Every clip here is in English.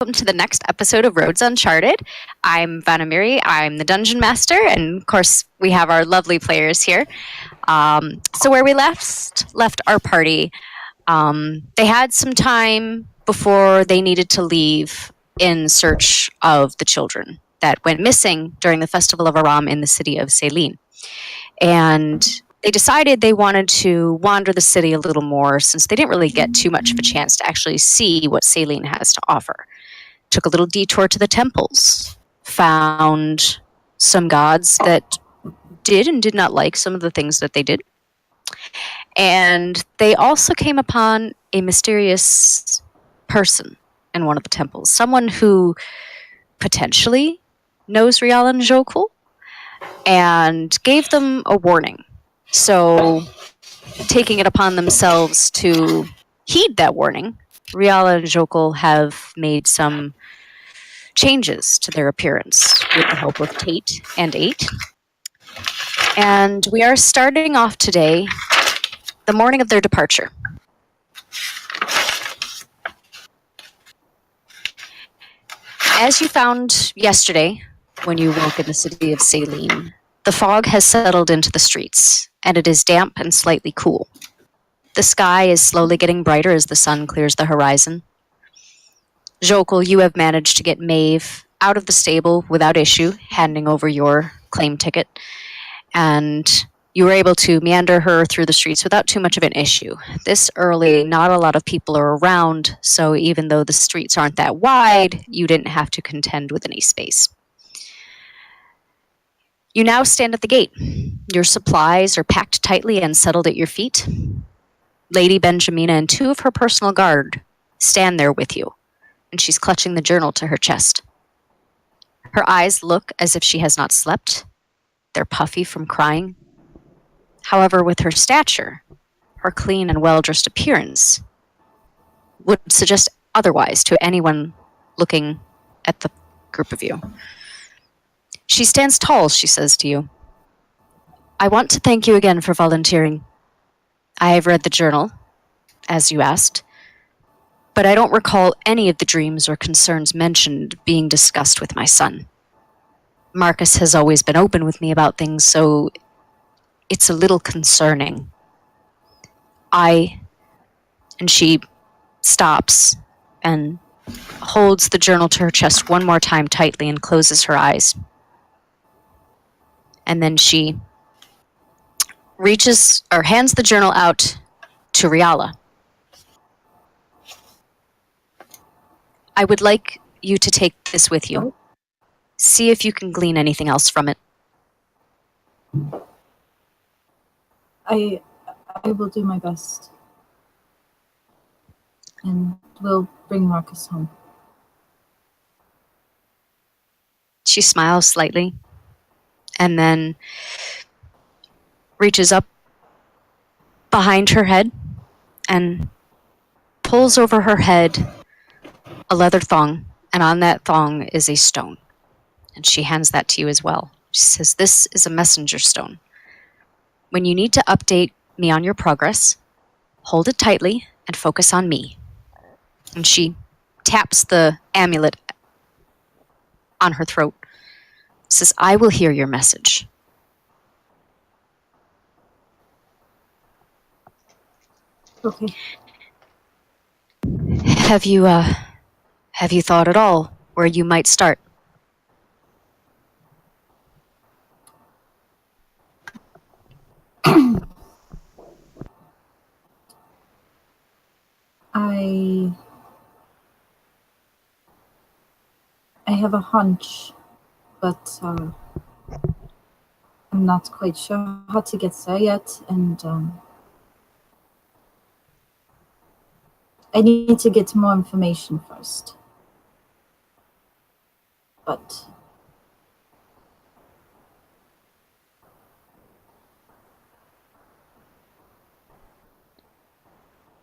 welcome to the next episode of Roads Uncharted. I'm Vanamiri, I'm the Dungeon Master, and of course, we have our lovely players here. So, where we left our party, they had some time before they needed to leave in search of the children that went missing during the Festival of Aram in the city of Saleen. And they decided they wanted to wander the city a little more since they didn't really get too much of a chance to actually see what Saleen has to offer. Took a little detour to the temples, found some gods that did and did not like some of the things that they did. And they also came upon a mysterious person in one of the temples, someone who potentially knows Rial and Jokul, and gave them a warning. So, taking it upon themselves to heed that warning, Rial and Jokul have made some changes to their appearance with the help of Tate and Eight. And we are starting off today, the morning of their departure. As you found yesterday, when you woke in the city of Saleen, the fog has settled into the streets, and it is damp and slightly cool. The sky is slowly getting brighter as the sun clears the horizon. Jokul, you have managed to get Maeve out of the stable without issue, handing over your claim ticket, and you were able to meander her through the streets without too much of an issue. This early, not a lot of people are around, so even though the streets aren't that wide, you didn't have to contend with any space. You now stand at the gate. Your supplies are packed tightly and settled at your feet. Lady Benjamina and two of her personal guard stand there with you, and she's clutching the journal to her chest. Her eyes look as if she has not slept. They're puffy from crying. However, with her stature, her clean and well-dressed appearance would suggest otherwise to anyone looking at the group of you. She stands tall, she says to you. I want to thank you again for volunteering. I have read the journal, as you asked, but I don't recall any of the dreams or concerns mentioned being discussed with my son. Marcus has always been open with me about things, so it's a little concerning. And she stops and holds the journal to her chest one more time tightly and closes her eyes. And then she hands the journal out to Riala. I would like you to take this with you. See if you can glean anything else from it. I will do my best. And we'll bring Marcus home. She smiles slightly and then reaches up behind her head and pulls over her head a leather thong, and on that thong is a stone. And she hands that to you as well. She says, this is a messenger stone. When you need to update me on your progress, hold it tightly and focus on me. And she taps the amulet on her throat. Says, I will hear your message. Okay. Have you thought at all where you might start? I have a hunch, but I'm not quite sure how to get there yet, and I need to get more information first. But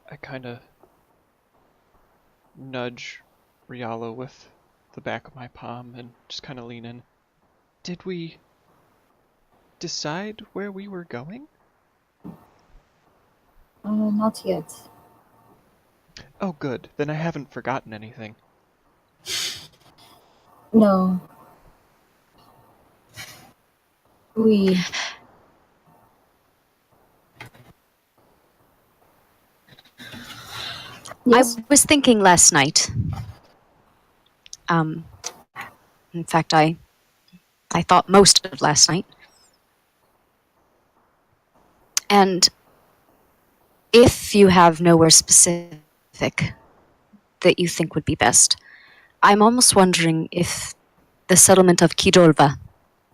I kind of nudge Riala with the back of my palm and just kind of lean in. Did we decide where we were going? Not yet. Oh, good. Then I haven't forgotten anything. No. We... Yes? I was thinking last night. In fact, I thought most of last night. And if you have nowhere specific that you think would be best, I'm almost wondering if the settlement of Kidolva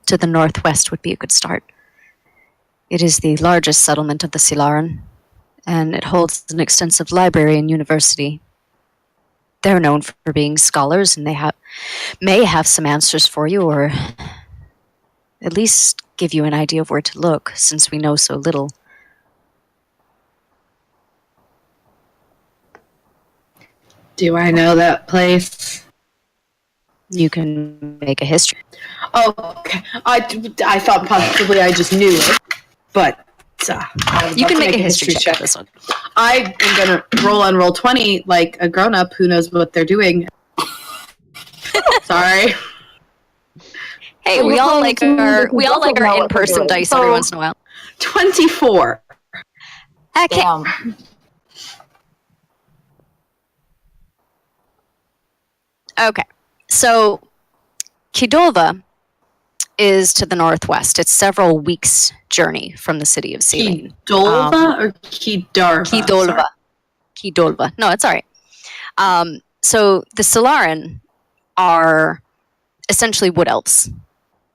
to the northwest would be a good start. It is the largest settlement of the Silaran, and it holds an extensive library and university. They're known for being scholars, and they may have some answers for you, or at least give you an idea of where to look, since we know so little. Do I know that place? You can make a history. Oh, okay. I thought possibly I just knew it, but You can make a history check for this one. I am gonna roll on roll 20 like a grown-up who knows what they're doing. Sorry. Hey, we all like our in-person dice every once in a while. 24. Okay. Damn. Okay. So, Kidolva is to the northwest. It's several weeks' journey from the city of Saleen. Kidolva or Kidarva? Kidolva. Kidolva. No, it's all right. So the Silaran are essentially wood elves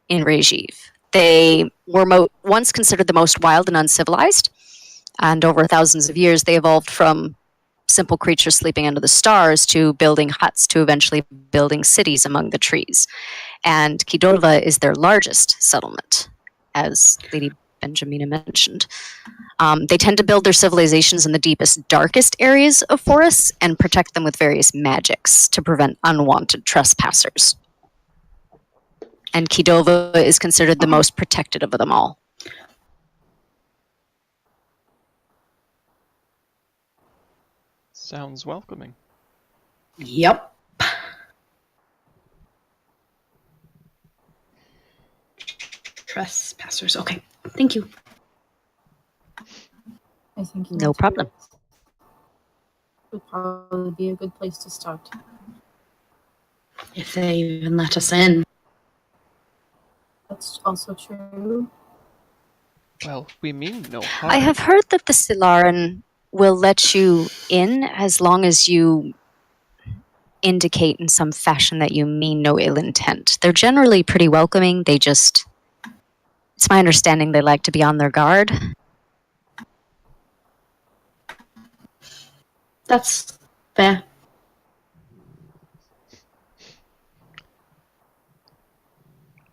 in Regiv. They were once considered the most wild and uncivilized, and over thousands of years they evolved from simple creatures sleeping under the stars to building huts to eventually building cities among the trees. And Kidolva is their largest settlement, as Lady Benjamina mentioned. They tend to build their civilizations in the deepest, darkest areas of forests and protect them with various magics to prevent unwanted trespassers. And Kidolva is considered the most protected of them all. Sounds welcoming. Yep. Trespassers. Okay. Thank you. I think No problem. Would probably be a good place to start. If they even let us in. That's also true. Well, we mean no harm. I have heard that the Silaran will let you in as long as you indicate in some fashion that you mean no ill intent. They're generally pretty welcoming. It's my understanding they like to be on their guard. That's fair.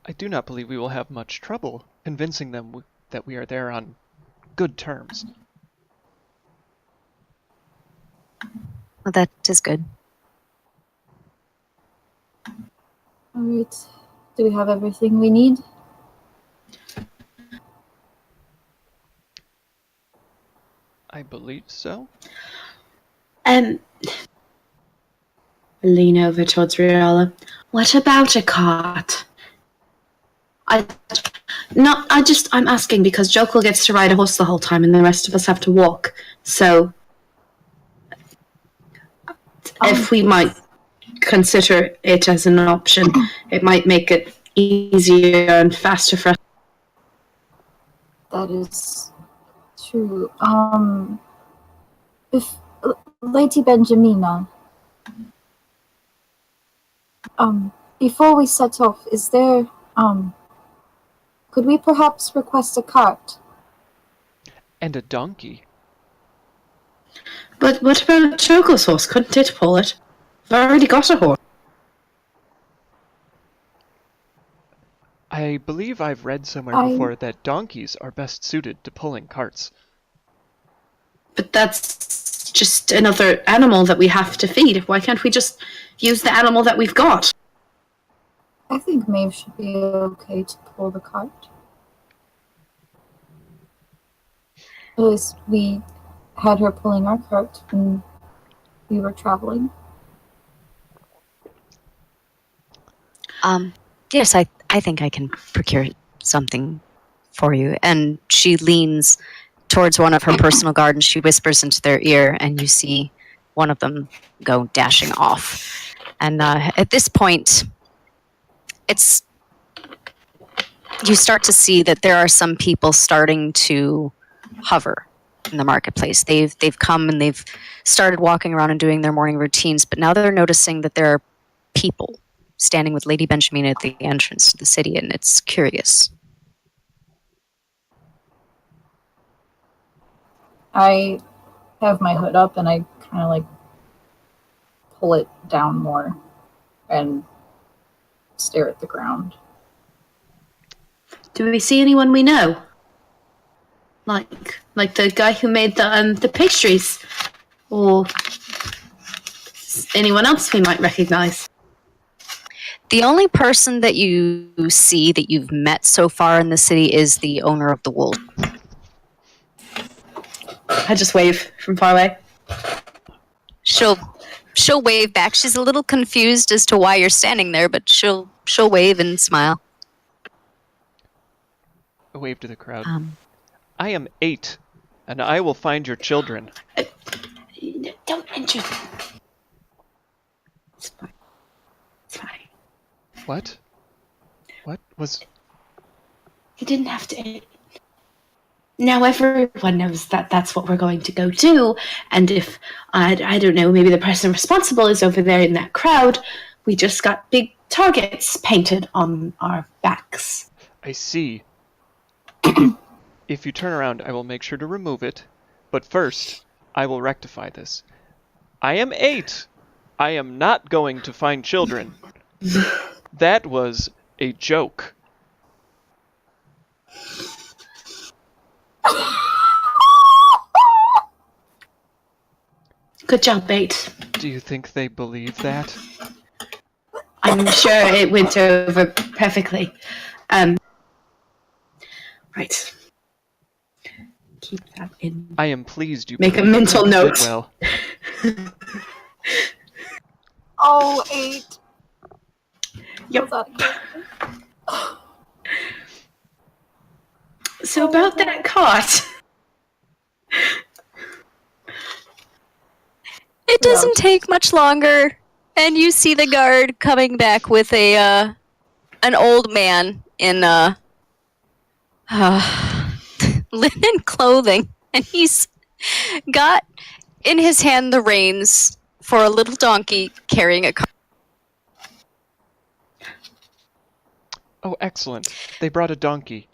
I do not believe we will have much trouble convincing them that we are there on good terms. Well, that is good. All right. Do we have everything we need? I believe so. Lean over towards Riala. What about a cart? I'm asking because Jokul gets to ride a horse the whole time and the rest of us have to walk. So, if we might consider it as an option, it might make it easier and faster for us. That is true. If Lady Benjamina, before we set off, is there, could we perhaps request a cart? And a donkey. But what about Jokul's horse? Couldn't it pull it? I've already got a horse. I believe I've read somewhere before that donkeys are best suited to pulling carts. But that's just another animal that we have to feed. Why can't we just use the animal that we've got? I think Maeve should be okay to pull the cart. At least we had her pulling our cart when we were traveling. Yes, I think I can procure something for you. And she leans towards one of her personal guard and she whispers into their ear, and you see one of them go dashing off. And at this point, you start to see that there are some people starting to hover in the marketplace. They've come and they've started walking around and doing their morning routines, but now they're noticing that there are people standing with Lady Benjamina at the entrance to the city, and it's curious. I have my hood up and I kind of like pull it down more and stare at the ground. Do we see anyone we know? Like the guy who made the pastries, or anyone else we might recognize? The only person that you see that you've met so far in the city is the owner of the wool. I just wave from far away. She'll wave back. She's a little confused as to why you're standing there, but she'll wave and smile. A wave to the crowd. I am 8, and I will find your children. Don't enter. It's fine. It's fine. What? What was... You didn't have to. Now everyone knows that that's what we're going to go do, and if, I don't know, maybe the person responsible is over there in that crowd, we just got big targets painted on our backs. I see. If you turn around, I will make sure to remove it, but first, I will rectify this. I am 8. I am not going to find children. That was a joke. Good job, 8. Do you think they believe that? I'm sure it went over perfectly. Right. Keep that in. I am pleased you Make a believe mental you did note. Well. Oh, 8. Yep. Was that So about that cart. It doesn't take much longer, and you see the guard coming back with an old man in linen clothing, and he's got in his hand the reins for a little donkey carrying a cart. Oh, excellent. They brought a donkey.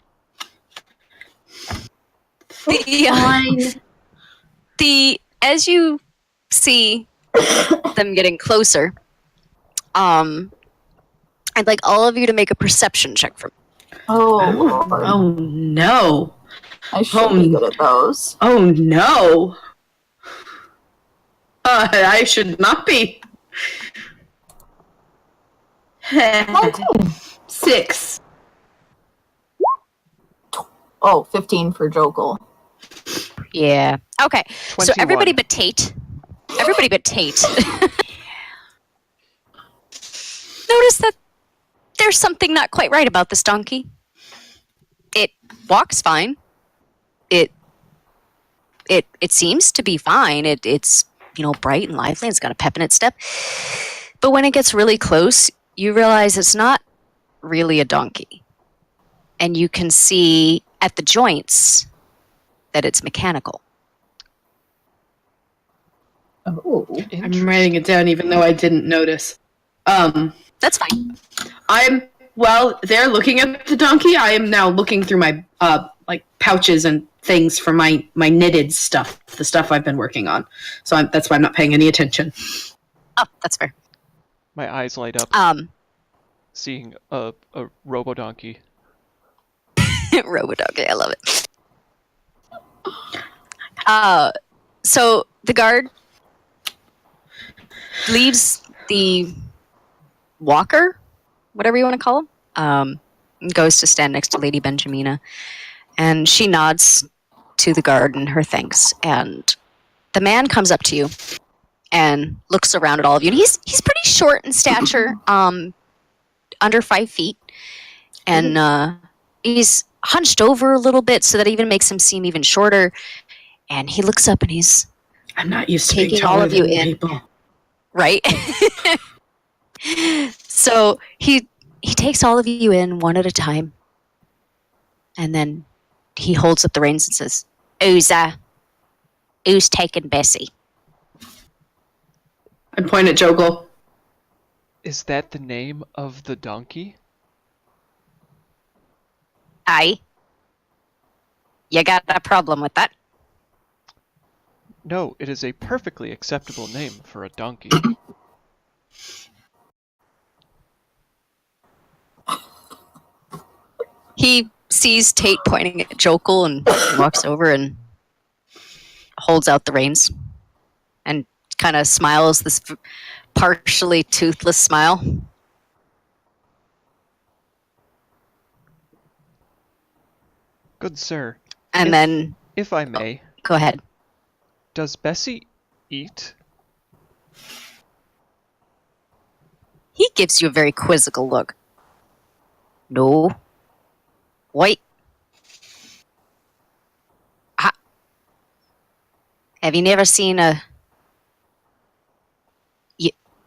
Fine. As you see them getting closer, I'd like all of you to make a perception check for me. Oh, Lord. Oh no. I should be good at those. Oh no. I should not be. 19. 6. Oh, 15 for Jokel. Yeah. Okay. So 21. everybody but Tate. Everybody but Tate. Notice that there's something not quite right about this donkey. It walks fine. It seems to be fine. It's bright and lively. It's got a pep in its step. But when it gets really close, you realize it's not really a donkey. And you can see at the joints that it's mechanical. Oh. I'm writing it down even though I didn't notice. That's fine. While they're looking at the donkey, I am now looking through my pouches and things for my knitted stuff, the stuff I've been working on. So that's why I'm not paying any attention. Oh, that's fair. My eyes light up, seeing a robo-donkey. Robodonkey, I love it. So the guard leaves the walker, whatever you want to call him, and goes to stand next to Lady Benjamina. And she nods to the guard in her thanks. And the man comes up to you and looks around at all of you. And he's pretty short in stature, under 5 feet, and he's hunched over a little bit, so that even makes him seem even shorter. And he looks up and he's I'm not used to being taking all taller of you than in. people. Right. So he takes all of you in one at a time, and then he holds up the reins and says, who's taking Bessie? I point at Jogel. Is that the name of the donkey? Aye. You got a problem with that? No, it is a perfectly acceptable name for a donkey. He sees Tate pointing at Jokel and walks over and holds out the reins and kind of smiles this partially toothless smile. Good sir, And then, if I may, go ahead. does Bessie eat? He gives you a very quizzical look. No. Wait. Have you never seen a...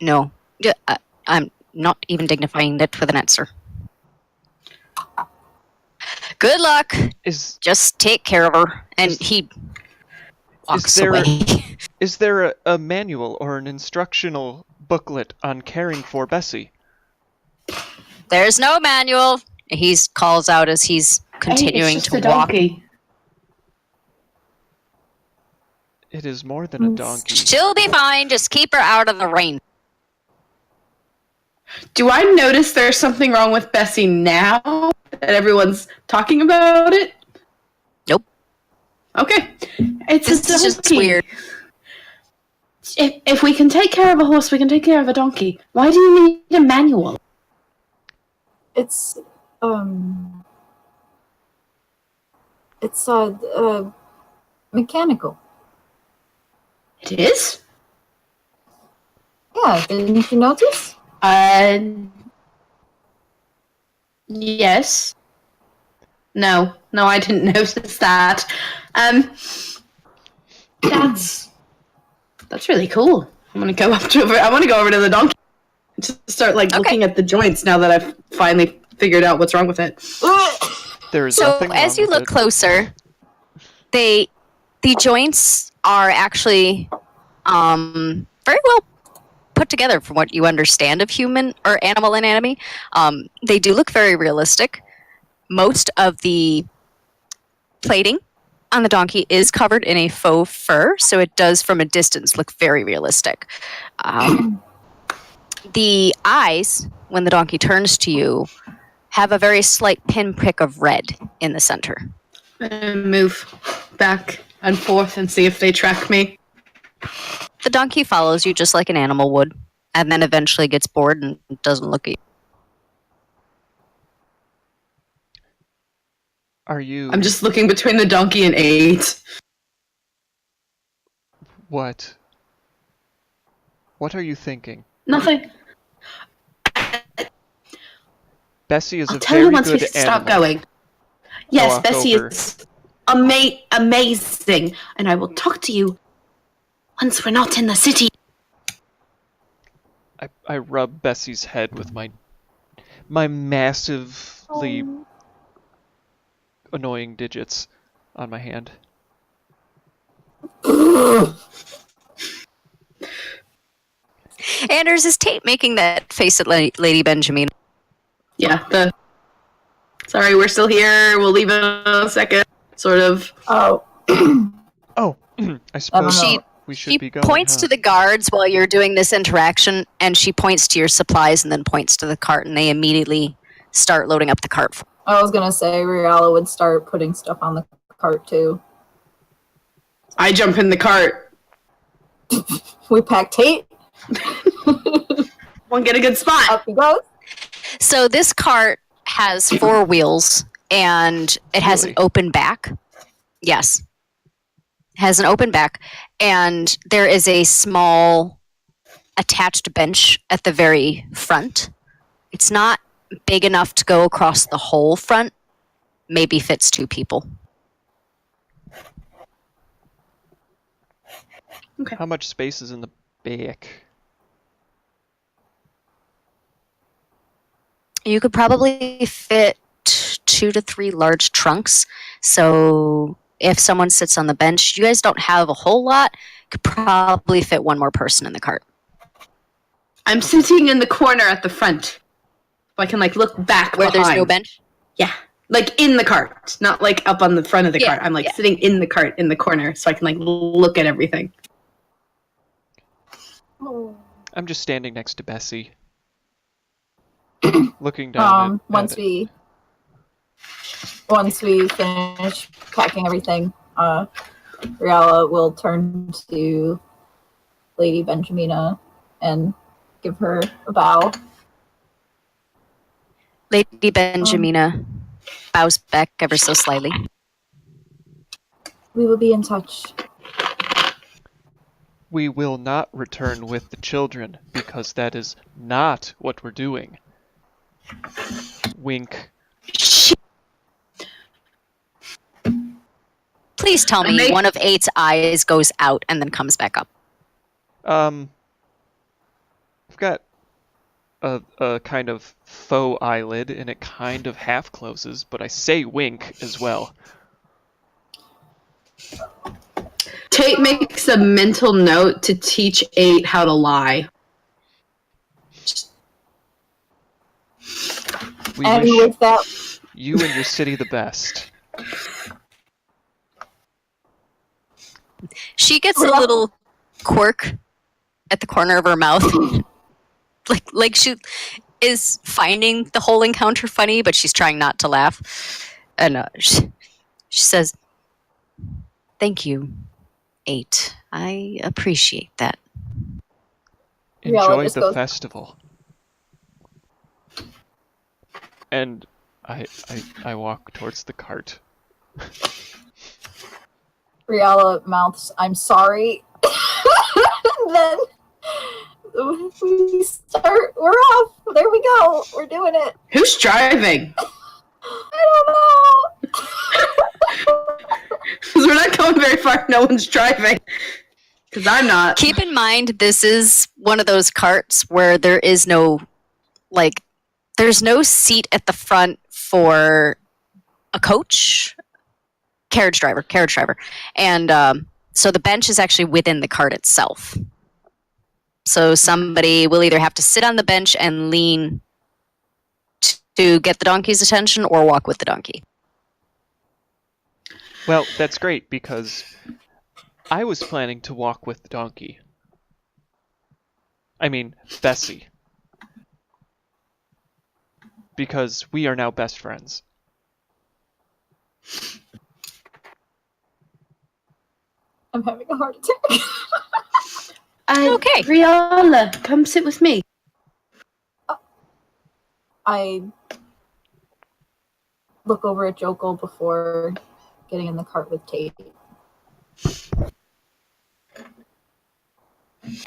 No. I'm not even dignifying it with an answer. Good luck. Just take care of her. And he walks away. Is there a manual or an instructional booklet on caring for Bessie? There's no manual. He calls out as he's continuing it's just to a walk. donkey. It is more than a donkey. She'll be fine. Just keep her out of the rain. Do I notice there's something wrong with Bessie now that everyone's talking about it? Nope. Okay. It's just donkey. weird. If we can take care of a horse, we can take care of a donkey. Why do you need a manual? It's mechanical. It is? Yeah, didn't you notice? Yes. No, I didn't notice that. That's really cool. I want to go over to the donkey and just start looking at the joints now that I've finally figured out what's wrong with it. There is So nothing wrong as you with look it. closer, the joints are actually very well put together from what you understand of human or animal anatomy. They do look very realistic. Most of the plating on the donkey is covered in a faux fur, so it does from a distance look very realistic. The eyes, when the donkey turns to you, have a very slight pinprick of red in the center. Move back and forth and see if they track me. The donkey follows you just like an animal would, and then eventually gets bored and doesn't look at you. Are you... I'm just looking between the donkey and 8. What? What are you thinking? Nothing. Bessie is I'll a tell you very once we good stop animal. going. Yes, Walk Bessie over. is amazing, and I will talk to you once we're not in the city. I rub Bessie's head with my massively annoying digits on my hand. Anders, is Tate making that face at Lady Benjamin? Yeah, sorry, we're still here, we'll leave in a second, sort of. Oh. Oh, I suppose She- we should She be going. points to the guards while you're doing this interaction, and she points to your supplies and then points to the cart, and they immediately start loading up the cart. I was gonna say Riala would start putting stuff on the cart too. I jump in the cart. We pack Tate. Won't get a good spot. Up he goes. So this cart has 4 wheels, and it has an Really? open back. Yes. It has an open back, and there is a small attached bench at the very front. It's not big enough to go across the whole front, maybe fits 2 people. Okay. How much space is in the back? You could probably fit 2 to 3 large trunks. So if someone sits on the bench, you guys don't have a whole lot. Could probably fit 1 more person in the cart. I'm sitting in the corner at the front. So I can look back Where behind. there's no bench? Yeah. In the cart. Not up on the front of the cart. I'm sitting in the cart in the corner so I can look at everything. Oh. I'm just standing next to Bessie. Looking down Once we finish packing everything, Riala will turn to Lady Benjamina and give her a bow. Lady Benjamina bows back ever so slightly. We will be in touch. We will not return with the children, because that is not what we're doing. Wink. Please tell me one of 8's eyes goes out and then comes back up. I've got a kind of faux eyelid, and it kind of half closes, but I say wink as well. Tate makes a mental note to teach 8 how to lie. We And wish with that, you and your city the best. She gets a little quirk at the corner of her mouth. like she is finding the whole encounter funny, but she's trying not to laugh. And she says, "Thank you, 8. I appreciate that." Enjoy just the goes- festival. And I walk towards the cart. Riala mouths, "I'm sorry." And then we start. We're off. There we go. We're doing it. Who's driving? I don't know. Because we're not going very far. No one's driving. Because I'm not. Keep in mind, this is one of those carts where there is no, there's no seat at the front for a coach, carriage driver. And so the bench is actually within the cart itself. So somebody will either have to sit on the bench and lean to get the donkey's attention or walk with the donkey. Well, that's great, because I was planning to walk with the donkey. I mean, Bessie. Because we are now best friends. I'm having a heart attack. Okay. Riala, come sit with me. I look over at Jokul before getting in the cart with Tate.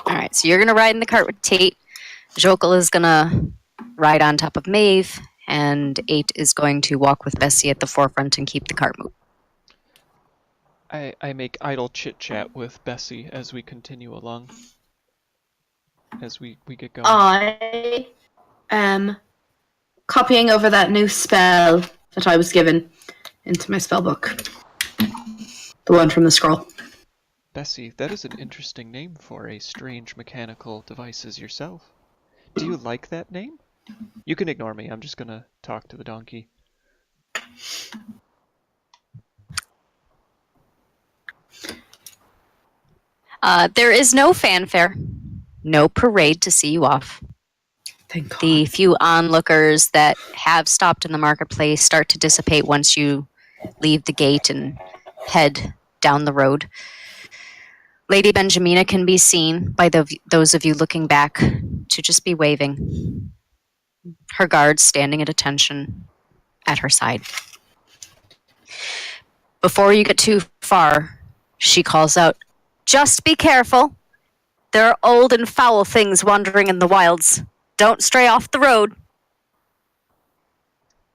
All right, so you're going to ride in the cart with Tate. Jokul is going to ride on top of Maeve, and 8 is going to walk with Bessie at the forefront and keep the cart moving. I make idle chit-chat with Bessie as we continue along. As we get going. I am copying over that new spell that I was given into my spell book. The one from the scroll. Bessie, that is an interesting name for a strange mechanical device as yourself. Do you like that name? You can ignore me, I'm just gonna talk to the donkey. There is no fanfare, no parade to see you off. Thank God. The few onlookers that have stopped in the marketplace start to dissipate once you leave the gate and head down the road. Lady Benjamina can be seen by those of you looking back to just be waving. Her guards standing at attention at her side. Before you get too far, she calls out, "Just be careful. There are old and foul things wandering in the wilds. Don't stray off the road."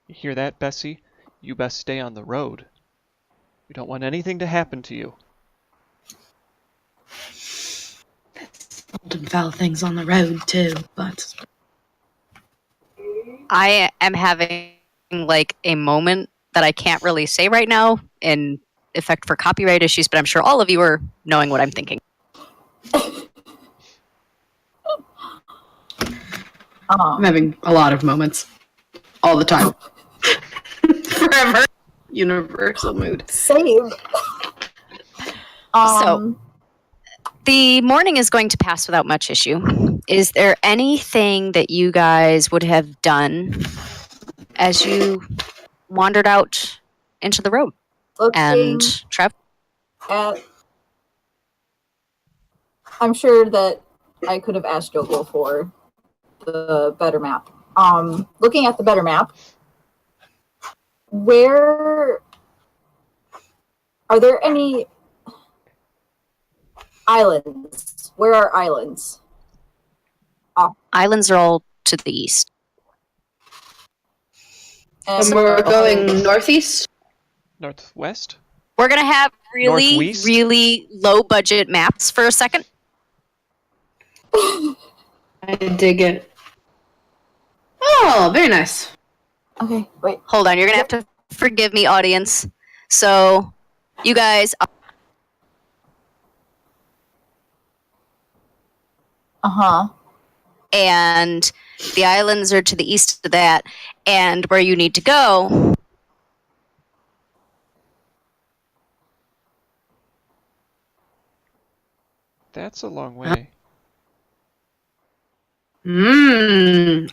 You hear that, Bessie? You best stay on the road. We don't want anything to happen to you. Old and foul things on the road, too, but... I am having like a moment that I can't really say right now in effect for copyright issues, but I'm sure all of you are knowing what I'm thinking. I'm having a lot of moments. All the time. Forever. Universal mood. Same. So, the morning is going to pass without much issue. Is there anything that you guys would have done as you wandered out into the road and looking traveled? at, I'm sure that I could have asked Joko for the better map. Looking at the better map, where are there any islands? Where are islands? Islands are all to the east. And we're going northeast? Northwest? We're going to have really, Northwest? really low budget maps for a second. I dig it. Oh, very nice. Okay, wait. Hold on, you're going to have to forgive me, audience. So, you guys... Uh-huh. And the islands are to the east of that. And where you need to go... That's a long way.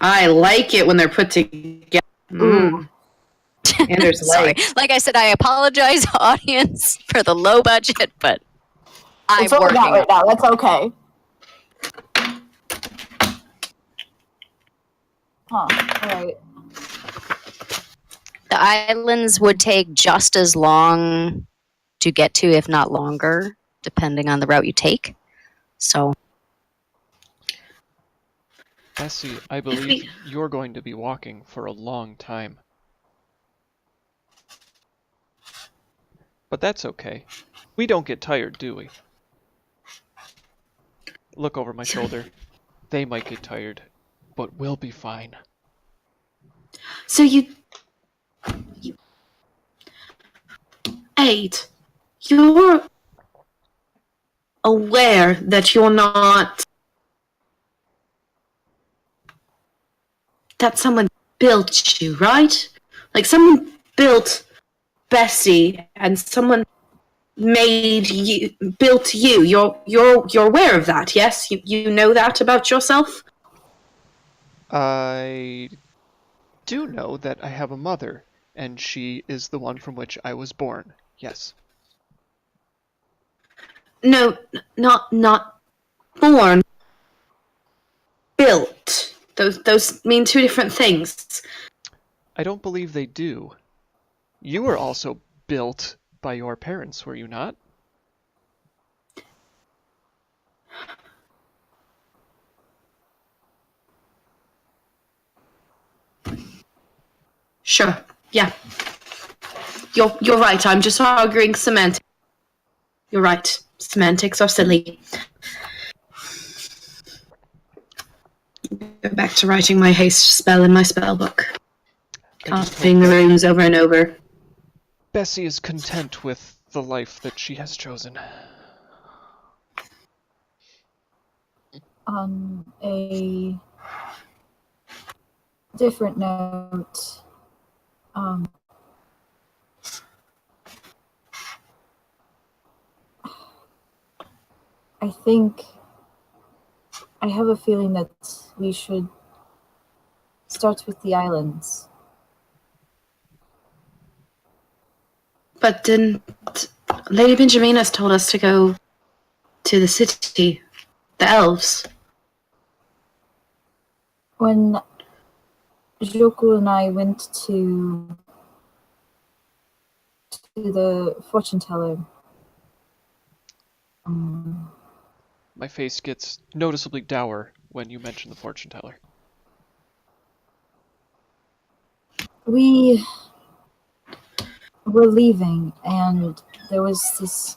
I like it when they're put together. And there's Sorry. Like I said, I apologize, audience, for the low budget, but I'm It's what we working got right now. That's okay. Huh. Alright. The islands would take just as long to get to, if not longer, depending on the route you take. So, Bessie, I believe you're going to be walking for a long time. But that's okay. We don't get tired, do we? Look over my shoulder. They might get tired, but we'll be fine. So you 8, you're aware that you're not... that someone built you, right? Like someone built Bessie and someone built you. You're aware of that, yes? You know that about yourself? I do know that I have a mother, and she is the one from which I was born. Yes. No, not born. Built. Those mean two different things. I don't believe they do. You were also built by your parents, were you not? Sure. Yeah. You're right. I'm just arguing semantics. You're right. Semantics are silly. Go back to writing my haste spell in my spell book. Casting the runes over and over. Bessie is content with the life that she has chosen. On a different note, I think I have a feeling that we should start with the islands. But didn't Lady Benjamina told us to go to the city, the elves? When Joku and I went to the fortune teller, My face gets noticeably dour when you mention the fortune teller. We were leaving, and there was this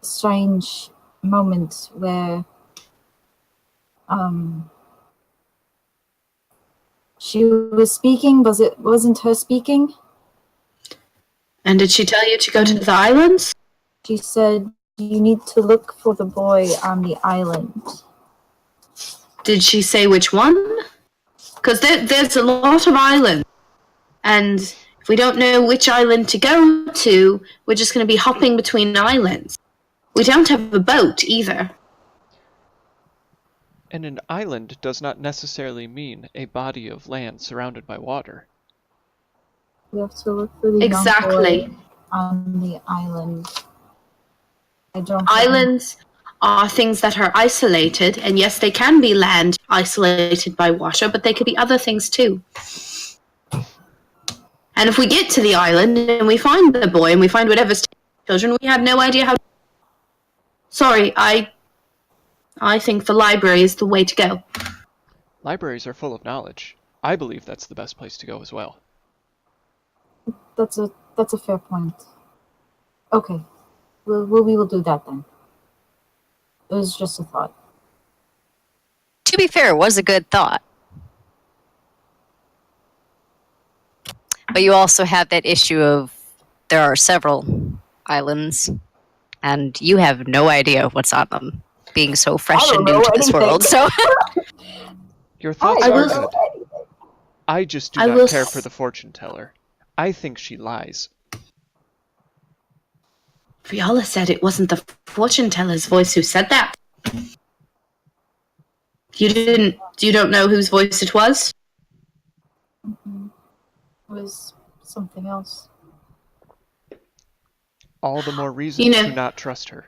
strange moment where she was speaking, but it wasn't her speaking. And did she tell you to go to the islands? She said, you need to look for the boy on the island. Did she say which one? Because there's a lot of islands. And if we don't know which island to go to, we're just going to be hopping between islands. We don't have a boat either. And an island does not necessarily mean a body of land surrounded by water. We have to look for the Exactly. young boy on the island. Islands are things that are isolated, and yes, they can be land isolated by water, but they could be other things too. And if we get to the island and we find the boy and we find whatever's children, we have no idea how. Sorry, I think the library is the way to go. Libraries are full of knowledge. I believe that's the best place to go as well. That's a fair point. Okay, we will do that then. It was just a thought. To be fair, it was a good thought. But you also have that issue of there are several islands, and you have no idea what's on them, being so fresh and new to this world. So Your thoughts are good. I just do not care for the fortune teller. I think she lies. Viola said it wasn't the fortune teller's voice who said that. You don't know whose voice it was? Mm-hmm. It was something else. All the more reason to not trust her.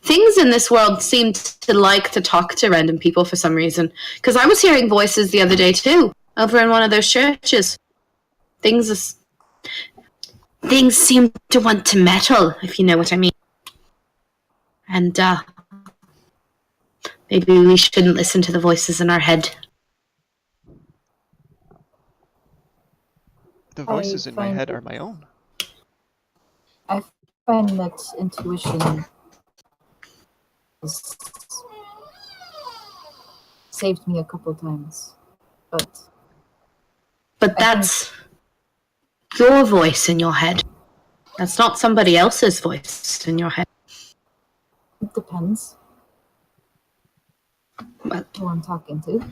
Things in this world seem to like to talk to random people for some reason. Because I was hearing voices the other day too, over in one of those churches. Things seem to want to meddle, if you know what I mean. And maybe we shouldn't listen to the voices in our head. The voices in my head are my own. I find that intuition has saved me a couple times, but that's your voice in your head. That's not somebody else's voice in your head. It depends who I'm talking to.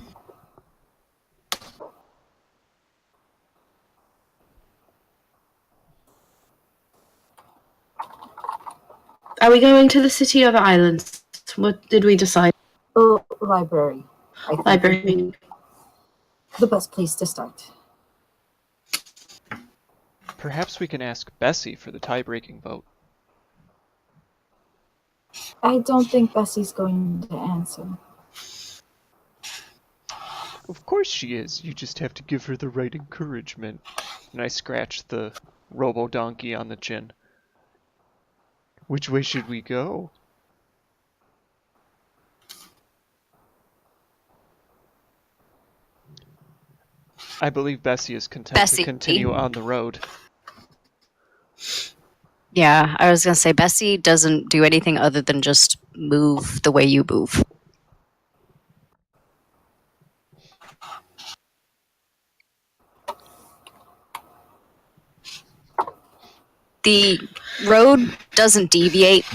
Are we going to the city or the islands? What did we decide? Oh, library. Library. The best place to start. Perhaps we can ask Bessie for the tie-breaking vote. I don't think Bessie's going to answer. Of course she is. You just have to give her the right encouragement. And I scratch the robo-donkey on the chin. Which way should we go? I believe Bessie is content to continue on the road. yeah, I was going to say, Bessie doesn't do anything other than just move the way you move. The road doesn't deviate,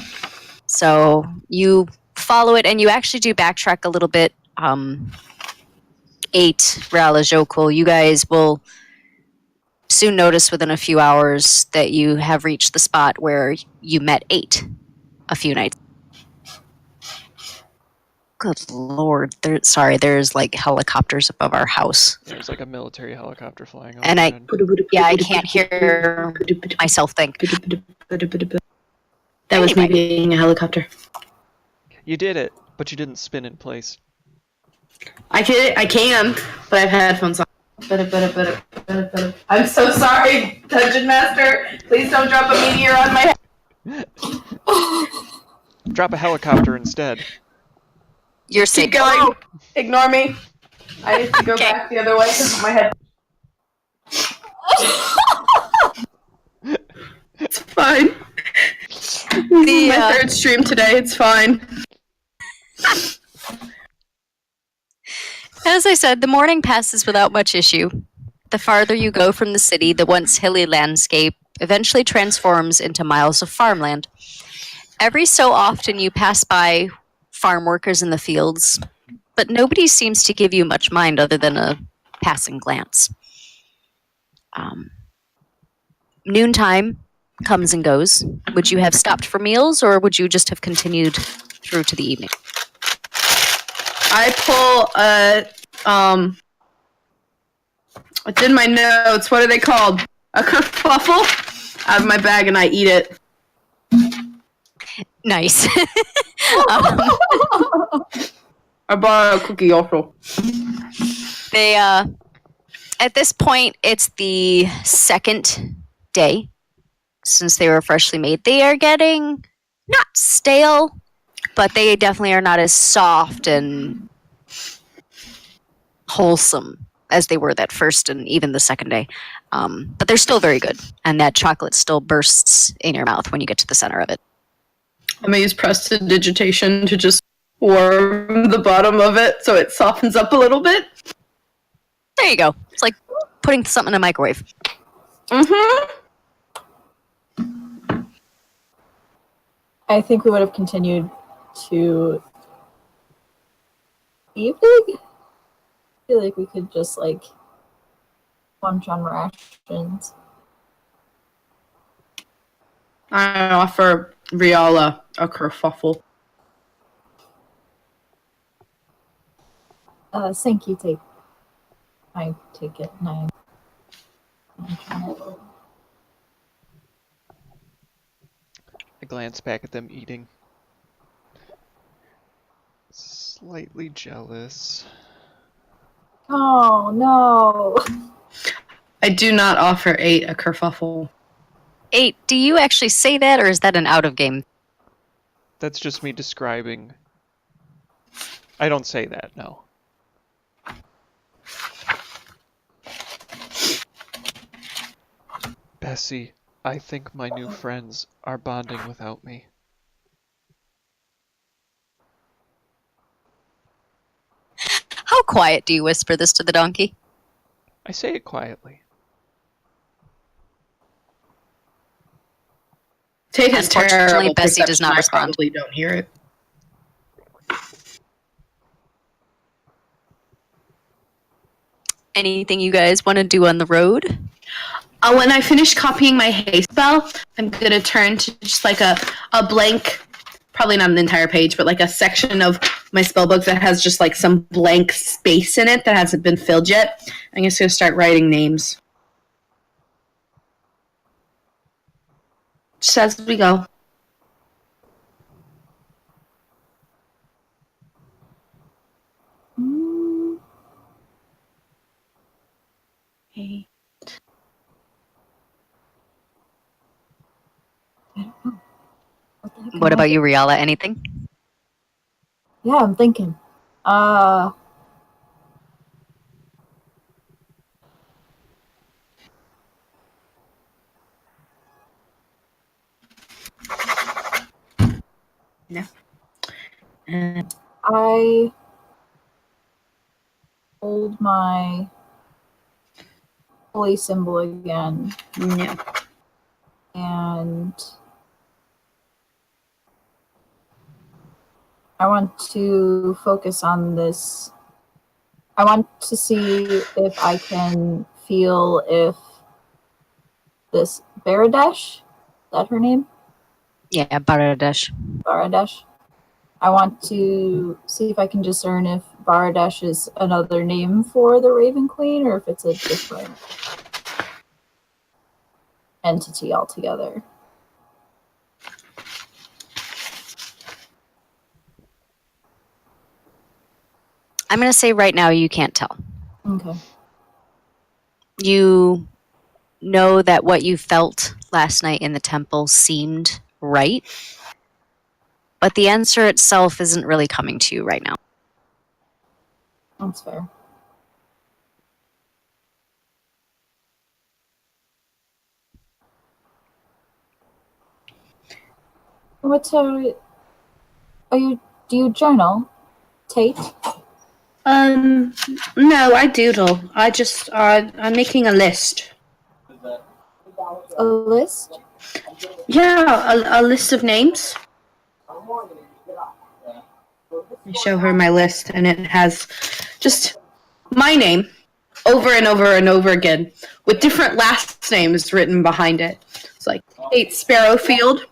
so you follow it, and you actually do backtrack a little bit. 8 Realajokul, you guys will soon notice within a few hours that you have reached the spot where you met 8 a few nights. Good lord, there's like helicopters above our house. There's like a military helicopter flying over. And I can't hear myself think. That was me being a helicopter. You did it, but you didn't spin in place. I can, but I have headphones on. I'm so sorry, Dungeon Master. Please don't drop a meteor on my head. Drop a helicopter instead. You're safe. Keep going. Ignore me. I need to go back the other way because my head. It's fine. This is my third stream today. It's fine. As I said, the morning passes without much issue. The farther you go from the city, the once hilly landscape eventually transforms into miles of farmland. Every so often you pass by farm workers in the fields, but nobody seems to give you much mind other than a passing glance. Noontime comes and goes. Would you have stopped for meals, or would you just have continued through to the evening? I pull it's in my notes. What are they called? A kerfuffle out of my bag and I eat it. Nice. I bought a cookie also. They at this point it's the second day since they were freshly made. They are getting not stale, but they definitely are not as soft and wholesome as they were that first and even the second day. But they're still very good, and that chocolate still bursts in your mouth when you get to the center of it. I'm gonna use prestidigitation to just warm the bottom of it so it softens up a little bit. There you go. It's like putting something in a microwave. Mm-hmm. I think we would have continued to evening. I feel like we could just like munch on rations. I offer Riala a kerfuffle. Sankey take. I take it and I munch on it. I glance back at them eating. Slightly jealous. Oh no! I do not offer 8 a kerfuffle. 8, do you actually say that, or is that an out-of-game? That's just me describing. I don't say that, no. Bessie, I think my new friends are bonding without me. How quiet do you whisper this to the donkey? I say it quietly. Tate has Unfortunately, terrible Bessie does perception. not I respond. probably don't hear it. Anything you guys want to do on the road? When I finish copying my haste spell, I'm going to turn to just like a blank, probably not an entire page, but like a section of my spell book that has just like some blank space in it that hasn't been filled yet. I'm just going to start writing names. Just as we go. Hey. What about you, Riala? Anything? Yeah, I'm thinking. No. I hold my holy symbol again, No. and I want to focus on this. I want to see if I can feel if this Baradesh, is that her name? Yeah, Baradesh. Baradesh. I want to see if I can discern if Baradesh is another name for the Raven Queen or if it's a different entity altogether. I'm going to say right now you can't tell. Okay. You know that what you felt last night in the temple seemed right, but the answer itself isn't really coming to you right now. That's fair. What are you? Do you journal, Tate? No, I doodle. I'm making a list. A list? Yeah, a list of names. I show her my list, and it has just my name over and over and over again with different last names written behind it. It's like Tate Sparrowfield,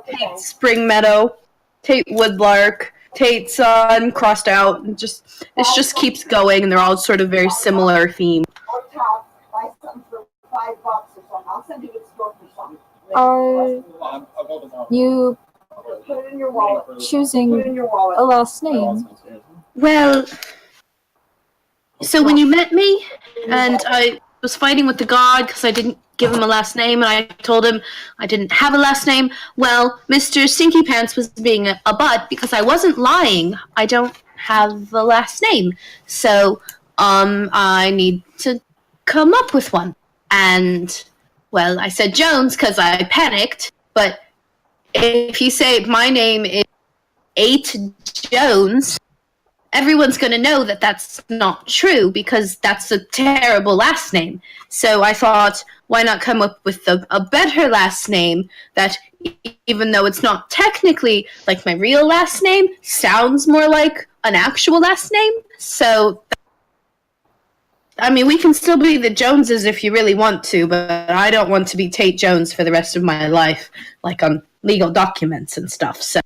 Tate Spring Meadow, Tate Woodlark, Tate Sun crossed out. And it just keeps going, and they're all sort of very similar themes. Are you choosing a last name? Well, so when you met me, and I was fighting with the god because I didn't give him a last name, and I told him I didn't have a last name, well, Mr. Stinky Pants was being a butt because I wasn't lying. I don't have a last name. So, I need to come up with one. And, well, I said Jones because I panicked, but if you say my name is 8 Jones, everyone's going to know that that's not true because that's a terrible last name. So I thought, why not come up with a better last name that, even though it's not technically like my real last name, sounds more like an actual last name. So, I mean, we can still be the Joneses if you really want to, but I don't want to be Tate Jones for the rest of my life, like on legal documents and stuff. So.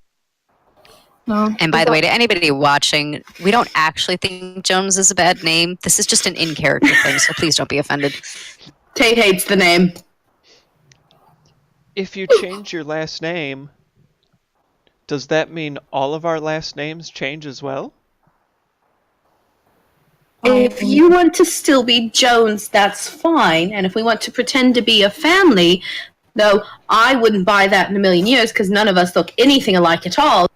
No. And by the way, to anybody watching, we don't actually think Jones is a bad name. This is just an in-character thing, so please don't be offended. Tate hates the name. If you change your last name, does that mean all of our last names change as well? If you want to still be Jones, that's fine. And if we want to pretend to be a family, though I wouldn't buy that in a million years because none of us look anything alike at all.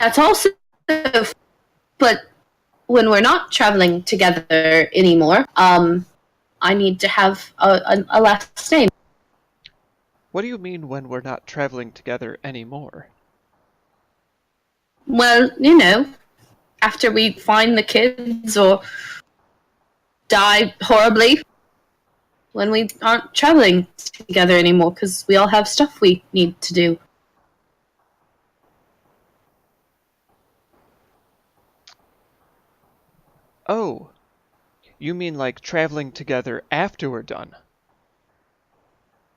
That's also, but when we're not traveling together anymore, I need to have a last name. What do you mean when we're not traveling together anymore? Well, after we find the kids or die horribly, when we aren't traveling together anymore because we all have stuff we need to do. Oh, you mean like traveling together after we're done?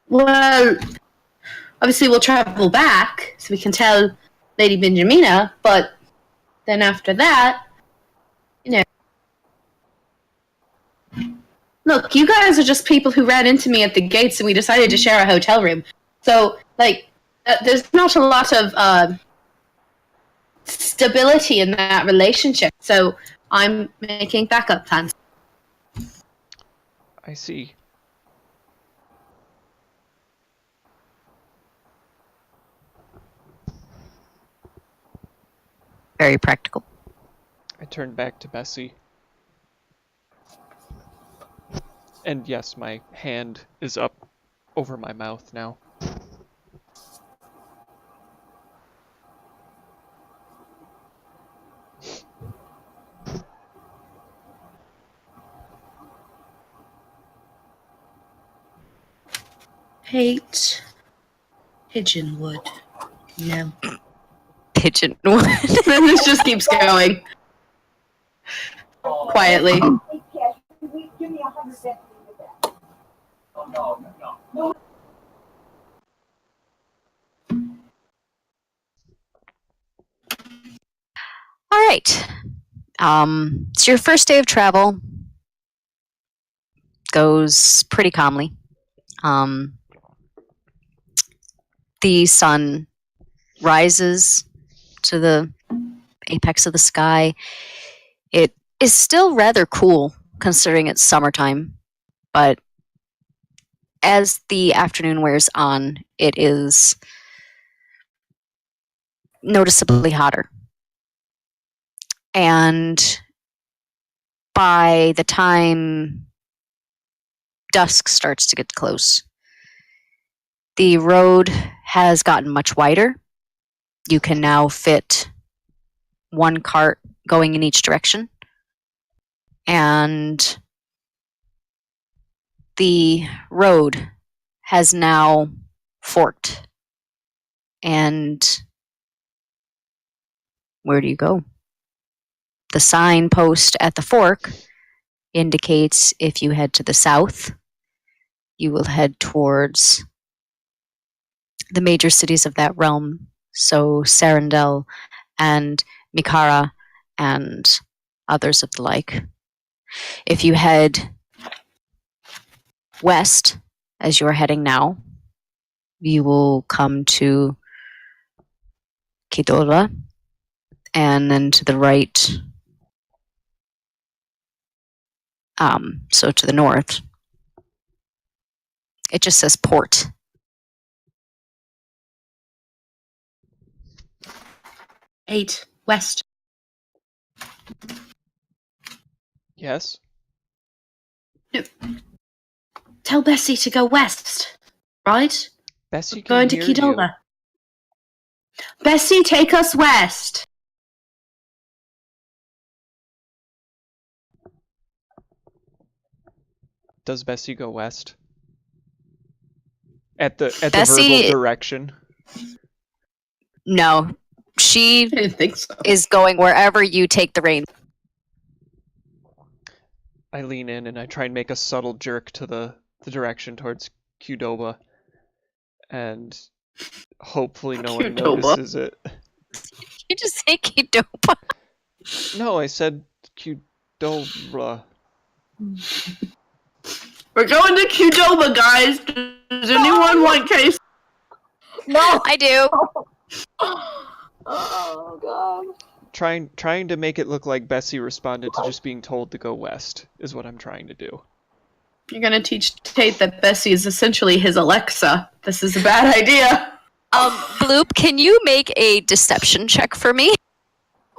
Well, obviously we'll travel back so we can tell Lady Benjamina, but then after that, look, you guys are just people who ran into me at the gates and we decided to share a hotel room. So, there's not a lot of stability in that relationship. So I'm making backup plans. I see. Very practical. I turn back to Bessie. And yes, my hand is up over my mouth now. Hate Pigeonwood. No. Pigeon. This just keeps going. Quietly. All right. So your first day of travel goes pretty calmly. The sun rises to the apex of the sky. It is still rather cool considering it's summertime, but as the afternoon wears on, it is noticeably hotter. And by the time dusk starts to get close, the road has gotten much wider You can now fit one cart going in each direction. And the road has now forked. And where do you go? The signpost at the fork indicates if you head to the south, you will head towards the major cities of that realm. So Sarandel and Mikara and others of the like. If you head west, as you're heading now, you will come to Kidola, and then to the right, so to the north, it just says port. Eight west. Yes? Tell Bessie to go west, right? Bessie We're can going to hear you. Kidola. Bessie, take us west. Does Bessie go west? At the Bessie- verbal direction? No, she I didn't think so. is going wherever you take the reins. I lean in and I try and make a subtle jerk to the direction towards Qdoba. And hopefully no one Qdoba. notices it. You just say Kidoba. No, I said Qdoba. We're going to Qdoba, guys. Does anyone want case? No. I do. Oh god. Trying to make it look like Bessie responded to just being told to go west is what I'm trying to do. You're gonna teach Tate that Bessie is essentially his Alexa. This is a bad idea. Bloop, can you make a deception check for me?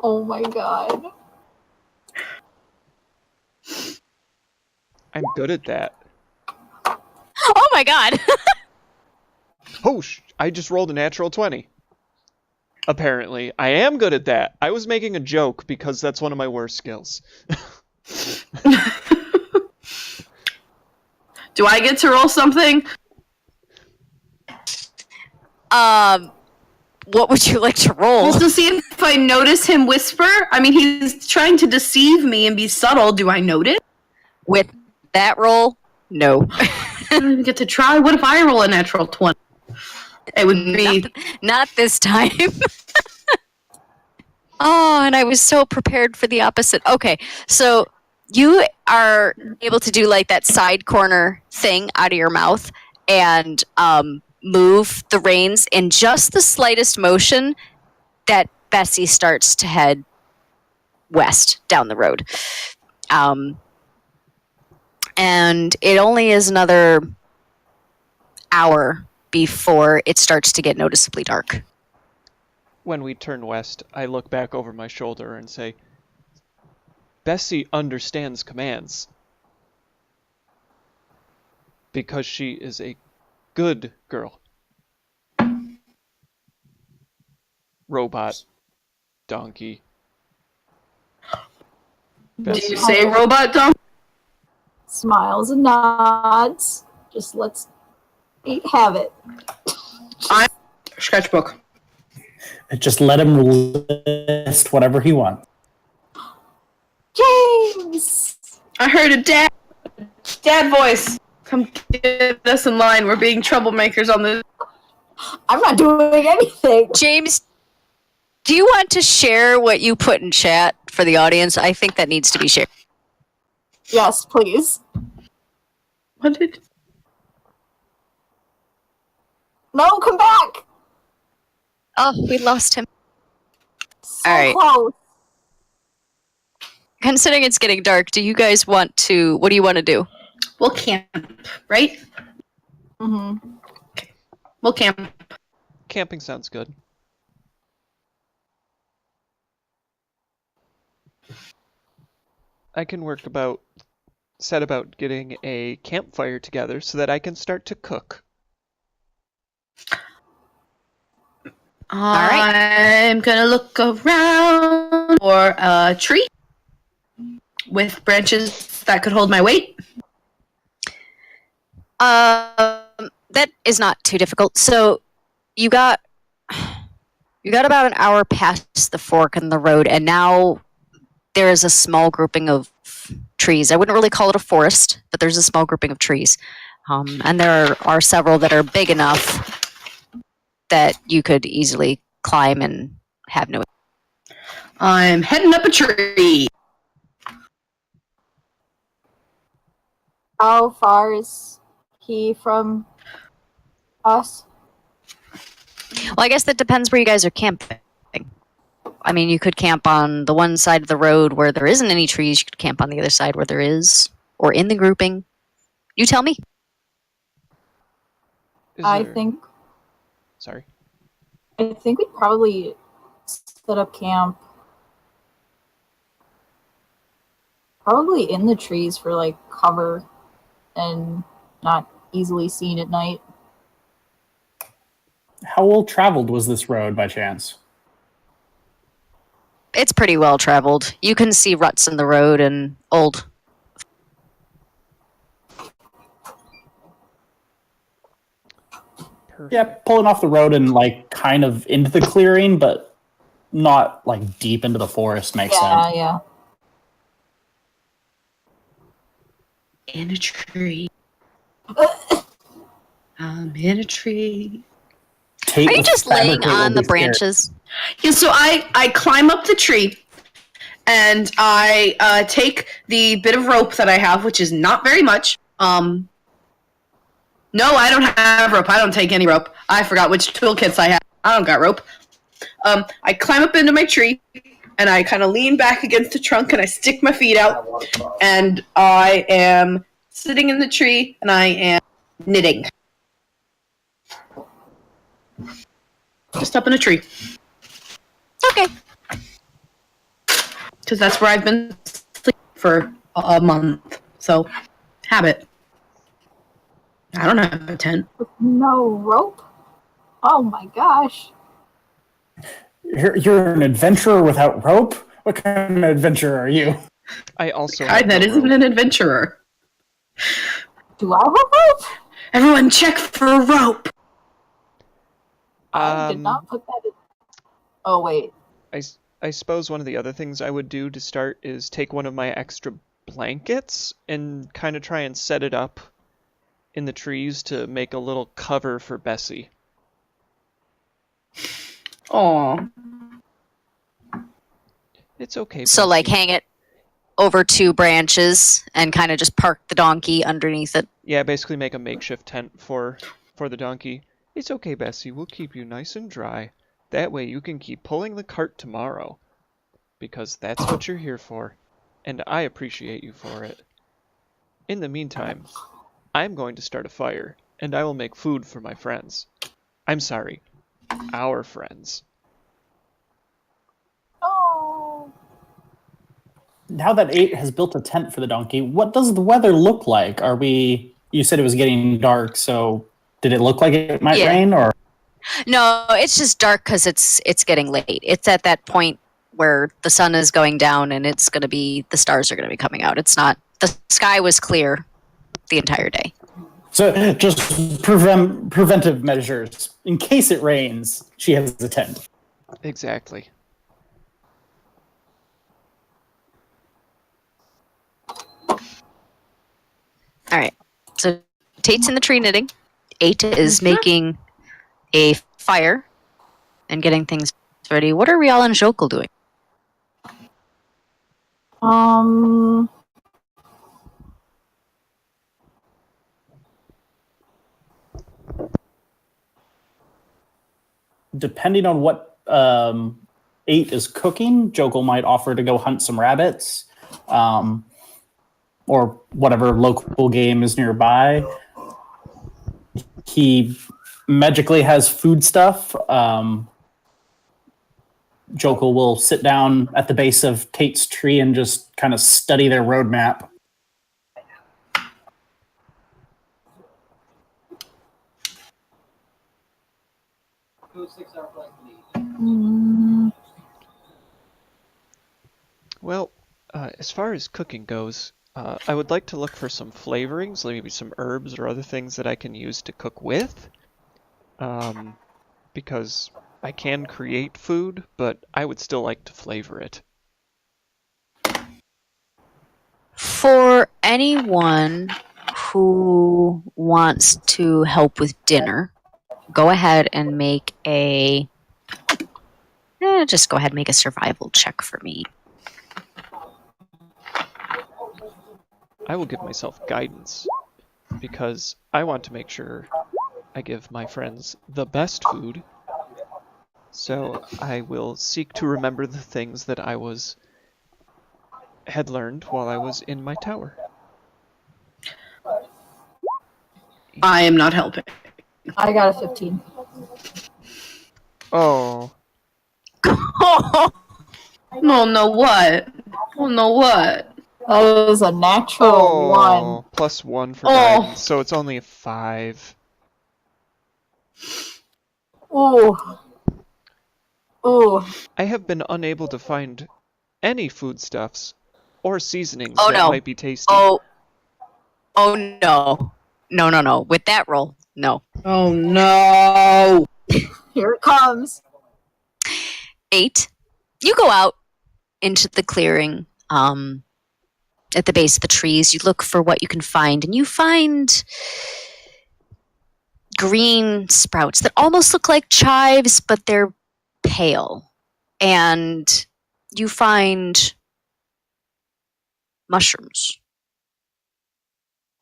Oh my god. I'm good at that. Oh my god. Oh, I just rolled a natural 20. Apparently, I am good at that. I was making a joke because that's one of my worst skills. Do I get to roll something? What would you like to roll? Well, to see if I notice him whisper. I mean, he's trying to deceive me and be subtle. Do I notice? With that roll? No. I don't even get to try. What if I roll a natural 20? It would be... Not this time. Oh, and I was so prepared for the opposite. Okay, so you are able to do like that side corner thing out of your mouth and move the reins in just the slightest motion that Bessie starts to head west down the road. And it only is another hour before it starts to get noticeably dark. When we turn west, I look back over my shoulder and say, Bessie understands commands. Because she is a good girl. Robot. Donkey. Do you say robot dump? Smiles and nods. Just let's have it. Sketchbook. Just let him list whatever he wants. James! I heard a dad voice. Come get us in line. We're being troublemakers on the... I'm not doing anything. James, do you want to share what you put in chat for the audience? I think that needs to be shared. Yes, please. What did... No, come back! Oh, we lost him. So All right. close. Considering it's getting dark, do you guys want to... What do you want to do? We'll camp, right? Mm-hmm. We'll camp. Camping sounds good. I can set about getting a campfire together so that I can start to cook. right. I'm gonna look around for a tree with branches that could hold my weight. That is not too difficult. So you got about an hour past the fork in the road, and now there is a small grouping of trees. I wouldn't really call it a forest, but there's a small grouping of trees. And there are several that are big enough that you could easily climb and have no. I'm heading up a tree. How far is he from us? Well, I guess that depends where you guys are camping. I mean, you could camp on the one side of the road where there isn't any trees. You could camp on the other side where there is, or in the grouping. You tell me. I think we'd probably set up camp probably in the trees for like cover and not easily seen at night. How well traveled was this road by chance? It's pretty well traveled. You can see ruts in the road and old. Perfect. Yeah, pulling off the road and like kind of into the clearing, but not like deep into the forest makes sense. Yeah. In a tree. I'm in a tree. Tate Are you with just laying fabricate will on be the scared. branches? Yeah, so I climb up the tree, and I take the bit of rope that I have, which is not very much. No, I don't have rope. I don't take any rope. I forgot which toolkits I have. I don't got rope. I climb up into my tree, and I kind of lean back against the trunk, and I stick my feet out, and I am sitting in the tree, and I am knitting. Just up in a tree. Okay. Because that's where I've been sleeping for a month. So, habit. I don't have a tent. With no rope? Oh my gosh. You're an adventurer without rope? What kind of adventurer are you? I also God, have that no isn't rope. an adventurer. Do I have a rope? Everyone check for a rope. I did not put that in. Oh, wait. I suppose one of the other things I would do to start is take one of my extra blankets and kind of try and set it up in the trees to make a little cover for Bessie. Aw. It's okay, So, like, Bessie. hang it over two branches and kind of just park the donkey underneath it. Yeah, basically make a makeshift tent for the donkey. It's okay, Bessie. We'll keep you nice and dry. That way you can keep pulling the cart tomorrow. Because that's what you're here for. And I appreciate you for it. In the meantime, I'm going to start a fire, and I will make food for my friends. I'm sorry, our friends. Oh. Now that 8 has built a tent for the donkey, what does the weather look like? You said it was getting dark, so did it look like it might Yeah. rain or? No, it's just dark because it's getting late. It's at that point where the sun is going down and the stars are going to be coming out. It's not, the sky was clear the entire day. So just preventive measures. In case it rains, she has a tent. Exactly. All right. So Tate's in the tree knitting. 8 is making a fire and getting things ready. What are Rial and Jokul doing? Depending on what 8 is cooking, Jokul might offer to go hunt some rabbits, or whatever local game is nearby. He magically has food stuff. Jokul will sit down at the base of Tate's tree and just kind of study their roadmap. Mm, Well, as far as cooking goes, I would like to look for some flavorings, like maybe some herbs or other things that I can use to cook with. Because I can create food, but I would still like to flavor it. For anyone who wants to help with dinner, go ahead and make just go ahead and make a survival check for me. I will give myself guidance, because I want to make sure I give my friends the best food. So I will seek to remember the things that had learned while I was in my tower. I am not helping. I got a 15. Oh, No, no what? Oh, no what? That is a natural one. +1 for Oh. guidance, so it's only a 5. Ooh. Ooh. I have been unable to find any foodstuffs or seasonings Oh, that no. might be tasty. Oh no. No. With that roll, no. Oh, no. Here it comes. 8. You go out into the clearing at the base of the trees. You look for what you can find, and you find green sprouts that almost look like chives, but they're pale. And you find mushrooms.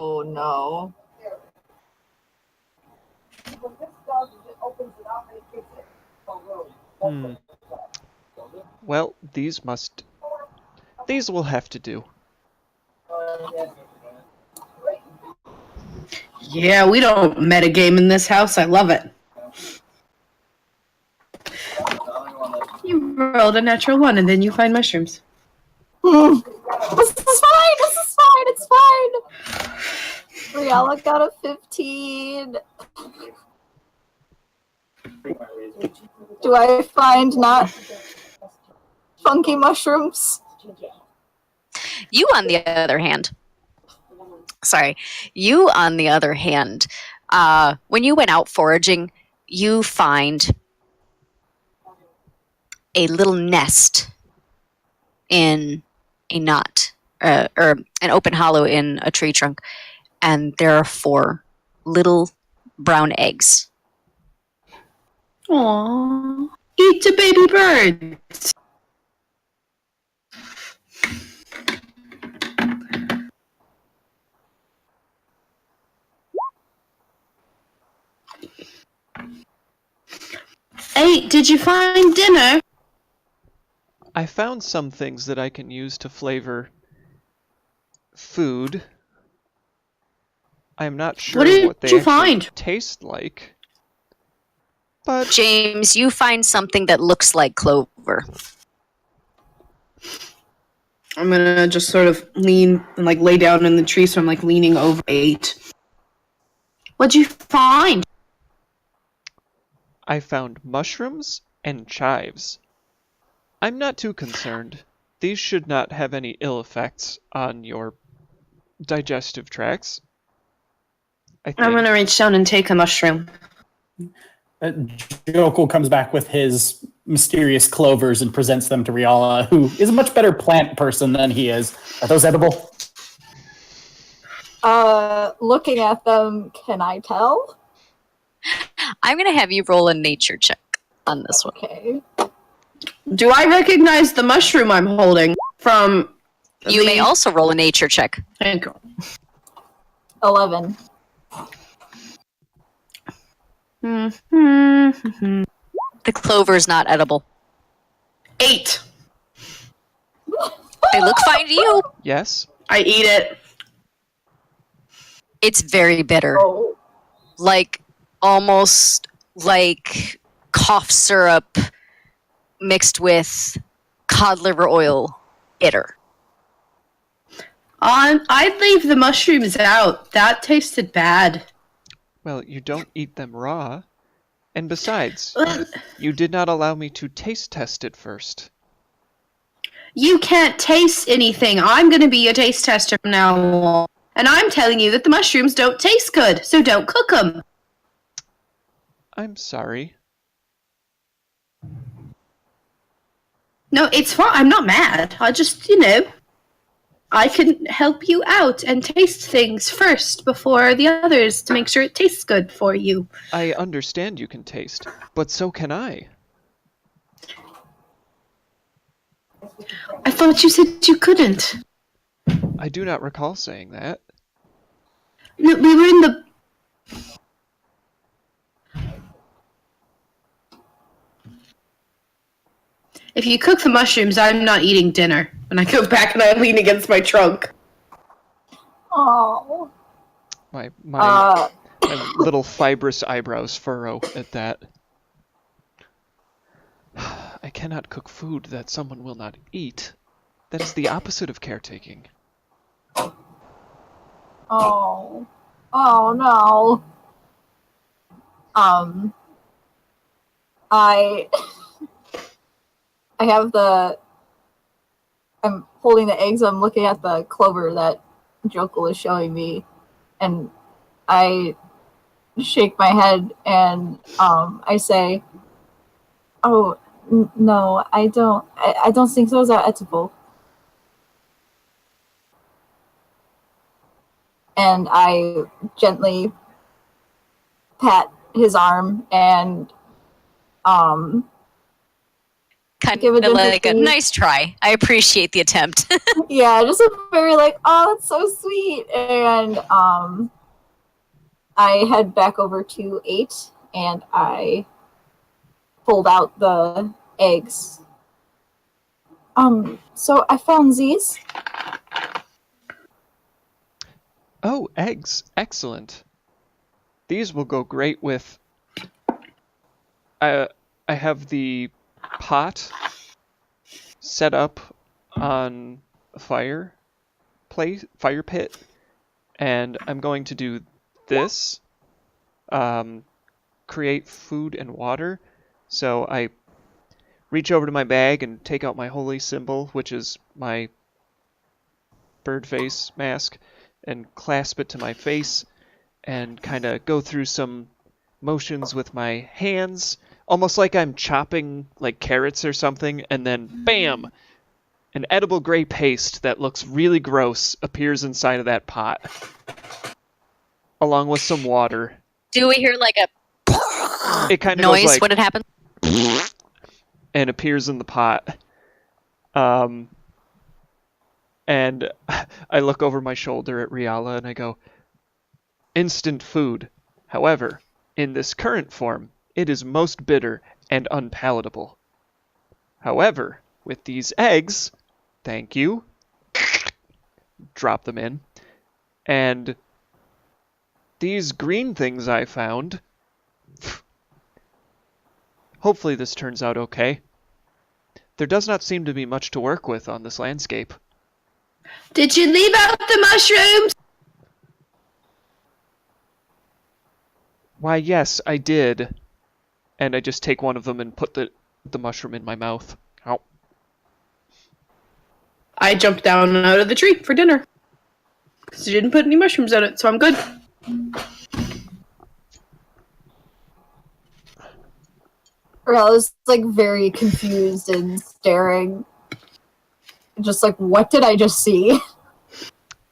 Oh no. Well, these will have to do. Yeah, we don't metagame in this house. I love it. You rolled a natural 1 and then you find mushrooms. This is fine. It's fine. Riella got a 15. Do I find not funky mushrooms? You, on the other hand, when you went out foraging, you find a little nest in a knot, or an open hollow in a tree trunk, and there are 4 little brown eggs. Aww. Eat a baby bird. Hey, did you find dinner? I found some things that I can use to flavor food. I'm not sure what they you actually find? taste like. But James, you find something that looks like clover. I'm gonna just sort of lean and like lay down in the tree, so I'm like leaning over 8. What'd you find? I found mushrooms and chives. I'm not too concerned. These should not have any ill effects on your digestive tracts. I think. I'm gonna reach down and take a mushroom. Jokul comes back with his mysterious clovers and presents them to Riala, who is a much better plant person than he is. Are those edible? Looking at them, can I tell? I'm going to have you roll a nature check on this one. Okay. Do I recognize the mushroom I'm holding from? You may also roll a nature check. Thank you. 11. Mm-hmm. The clover is not edible. 8. They look fine to you. Yes. I eat it. It's very bitter. Oh. Almost like cough syrup mixed with cod liver oil bitter. I'd leave the mushrooms out. That tasted bad. Well, you don't eat them raw. And besides, you did not allow me to taste test it first. You can't taste anything. I'm going to be your taste tester from now on. And I'm telling you that the mushrooms don't taste good, so don't cook them. I'm sorry. No, it's fine. I'm not mad. I just, I can help you out and taste things first before the others to make sure it tastes good for you. I understand you can taste, but so can I. I thought you said you couldn't. I do not recall saying that. No, we were in the... If you cook the mushrooms, I'm not eating dinner. And I go back and I lean against my trunk. Oh. My little fibrous eyebrows furrow at that. I cannot cook food that someone will not eat. That is the opposite of caretaking. Oh. Oh no. I have I'm holding the eggs, I'm looking at the clover that Jokul is showing me, and I shake my head and I say, "Oh no, I don't think those are edible." And I gently pat his arm and Kind give it of like a empathy. nice try. I appreciate the attempt. Yeah, just a very like, oh, that's so sweet. And I head back over to 8 and I pulled out the eggs. So I found these. Oh, eggs. Excellent. These will go great with... I have the pot set up on a fire pit, and I'm going to do this. Create food and water. So I reach over to my bag and take out my holy symbol, which is my bird face mask, and clasp it to my face and kind of go through some motions with my hands, almost like I'm chopping like carrots or something, and then bam! An edible gray paste that looks really gross appears inside of that pot, along with some water. Do we hear like a It kind of noise goes like, when it happens? and appears in the pot. And I look over my shoulder at Riala and I go, instant food. However, in this current form, it is most bitter and unpalatable. However, with these eggs, thank you, drop them in, and these green things I found, hopefully this turns out okay. There does not seem to be much to work with on this landscape. Did you leave out the mushrooms? Why, yes, I did. And I just take one of them and put the mushroom in my mouth. Ow. I jumped down out of the tree for dinner. Because you didn't put any mushrooms in it, so I'm good. I was like very confused and staring. Just like, what did I just see?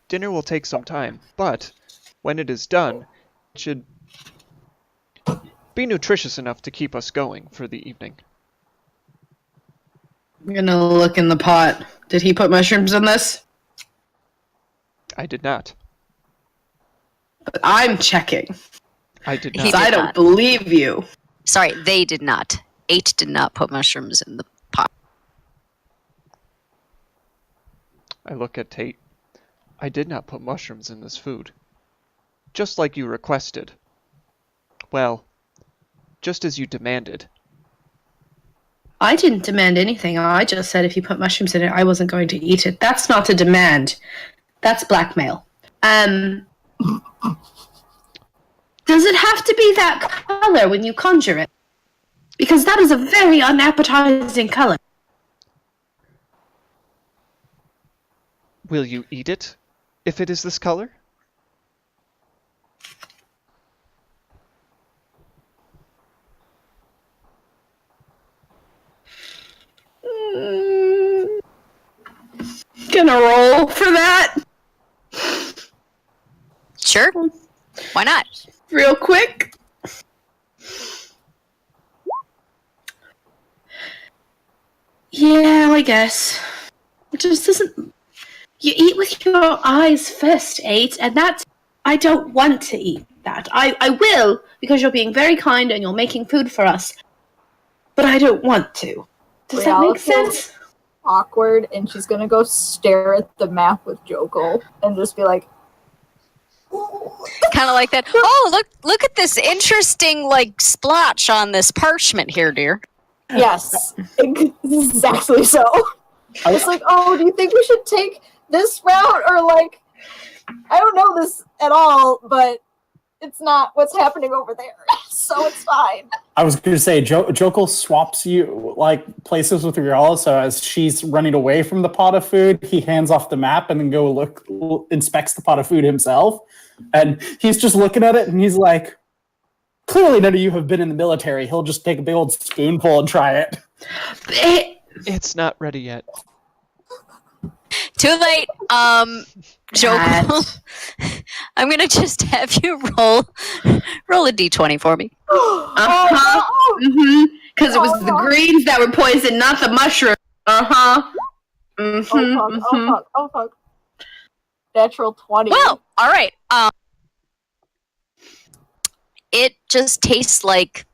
Dinner will take some time, but when it is done, it should be nutritious enough to keep us going for the evening. I'm gonna look in the pot. Did he put mushrooms in this? I did not. I'm checking. I did He not. did I don't not. believe you. Sorry, they did not. 8 did not put mushrooms in the pot. I look at Tate. I did not put mushrooms in this food. Just like you requested. Well, just as you demanded. I didn't demand anything. I just said if you put mushrooms in it, I wasn't going to eat it. That's not a demand. That's blackmail. Does Does it have to be that color when you conjure it? Because that is a very unappetizing color. Will you eat it if it is this color? Gonna roll for that Sure. Why not? real quick. Yeah, I guess. It just doesn't. You eat with your eyes first, 8, and that's. I don't want to eat that. I will, because you're being very kind and you're making food for us. But I don't want to. Does that make sense? Awkward, and she's gonna go stare at the map with Joko and just be like, Kind of like that. Oh, look at this interesting like splotch on this parchment here, dear. yes, exactly so. It's like, oh, do you think we should take this route, or like, I don't know this at all, but it's not what's happening over there, so it's fine. I was going to say, Jokal swaps you like places with Riala, so as she's running away from the pot of food, he hands off the map and then inspects the pot of food himself. And he's just looking at it and he's like, clearly none of you have been in the military. He'll just take a big old spoonful and try it. It's not ready yet. Too late. Jokel, I'm gonna just have you roll a d20 for me. Uh-huh. Mm-hmm. Because it was the greens that were poisoned, not the mushroom. Uh-huh. Mm-hmm. Oh fuck! Oh fuck! Natural 20. Well, all right. It just tastes like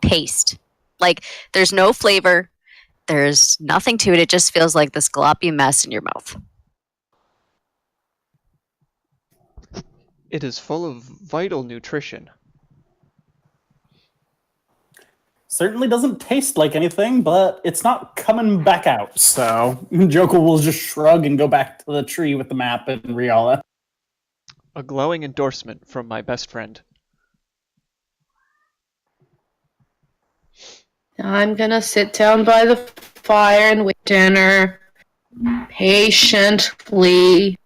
paste. Like there's no flavor. There's nothing to it. It just feels like this gloppy mess in your mouth. It is full of vital nutrition. Certainly doesn't taste like anything, but it's not coming back out. So Jokal will just shrug and go back to the tree with the map and Riala. A glowing endorsement from my best friend. I'm gonna sit down by the fire and wait dinner patiently.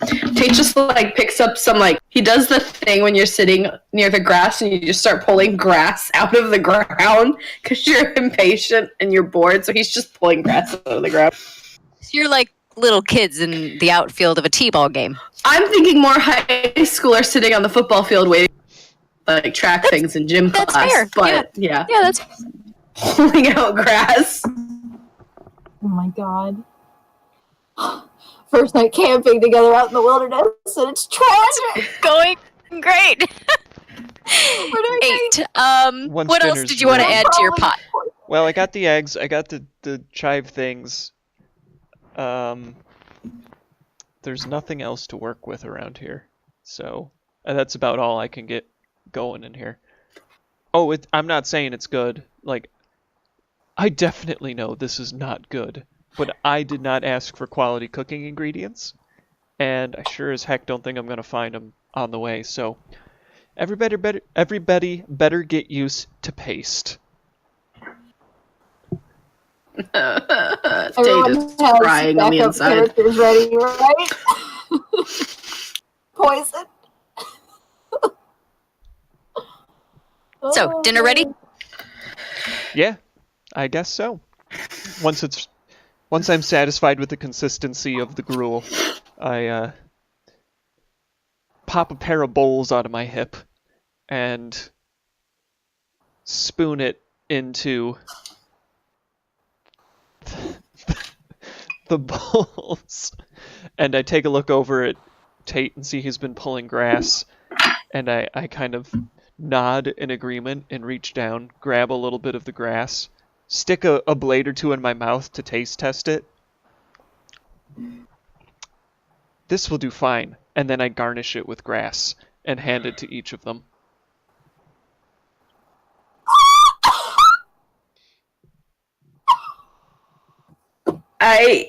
Tate just like picks up some like he does the thing when you're sitting near the grass and you just start pulling grass out of the ground because you're impatient and you're bored. So he's just pulling grass out of the ground. You're like little kids in the outfield of a t-ball game. I'm thinking more high schooler sitting on the football field waiting like track things in gym class. That's fair. But yeah, that's pulling out grass. Oh my god. First night camping together out in the wilderness, and it's tragic. going great. We're doing 8. Once What else dinner's did you want to ready. add to your pot? Well, I got the eggs, I got the chive things. There's nothing else to work with around here. So, that's about all I can get going in here. Oh, I'm not saying it's good. Like, I definitely know this is not good. But I did not ask for quality cooking ingredients. And I sure as heck don't think I'm going to find them on the way. So, everybody better get used to paste. Everyone Tate is has crying on the backup inside. characters ready, right? Poison. So, dinner ready? Yeah, I guess so. Once I'm satisfied with the consistency of the gruel, I pop a pair of bowls out of my hip and spoon it into the bowls. And I take a look over at Tate and see he's been pulling grass. And I kind of nod in agreement and reach down, grab a little bit of the grass, stick a blade or two in my mouth to taste test it. This will do fine. And then I garnish it with grass and hand it to each of them. I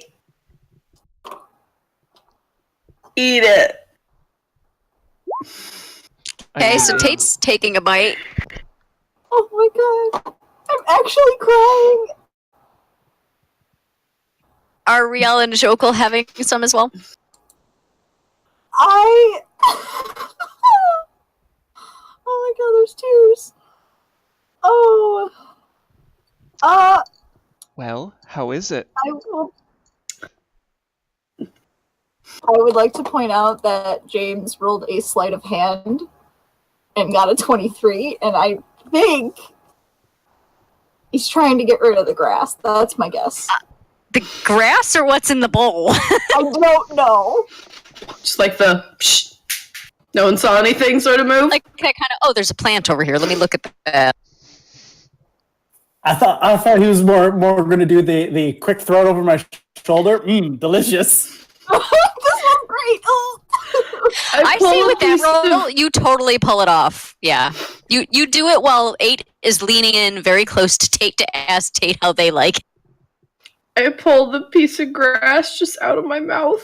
eat it. Okay, so Tate's taking a bite. Oh my god. I'm actually crying. Are Riel and Jokul having some as well? I. Oh my god, there's tears. Oh. Well, how is it? I would like to point out that James rolled a sleight of hand and got a 23, and I think he's trying to get rid of the grass. That's my guess. The grass or what's in the bowl? I don't know. Just like the psh, no one saw anything sort of move. Like, kind of, oh, there's a plant over here. Let me look at that. I thought he was more going to do the quick throw it over my shoulder. Delicious. This was great. Oh. I see with that roll, you totally pull it off. Yeah. You do it while 8 is leaning in very close to Tate to ask Tate how they like it. I pull the piece of grass just out of my mouth.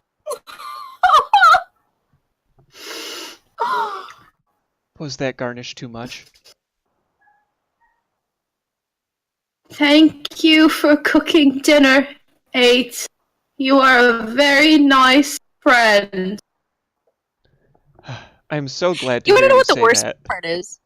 Was that garnish too much? Thank you for cooking dinner, 8. You are a very nice friend. I'm so glad to You hear want to know you what the say worst that. part is?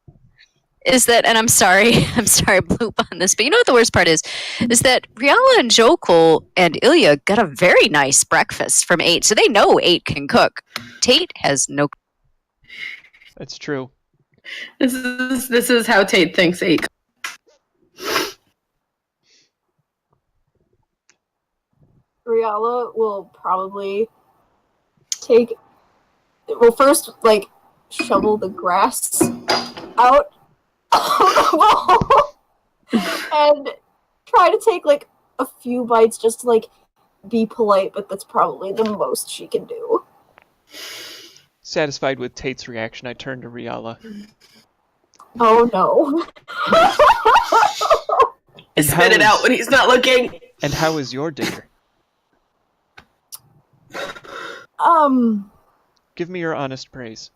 Is that, and I'm sorry, bloop on this, but you know what the worst part is that Riala and Jokul and Ilya got a very nice breakfast from 8, so they know 8 can cook. Tate has no. That's true. This is how Tate thinks 8. Riala will probably take. Well, first, like, shovel the grass out and try to take, like, a few bites just to, like, be polite, but that's probably the most she can do. Satisfied with Tate's reaction, I turn to Riala. Oh no. Spit it out when he's not looking. And how is your dinner? Give me your honest praise.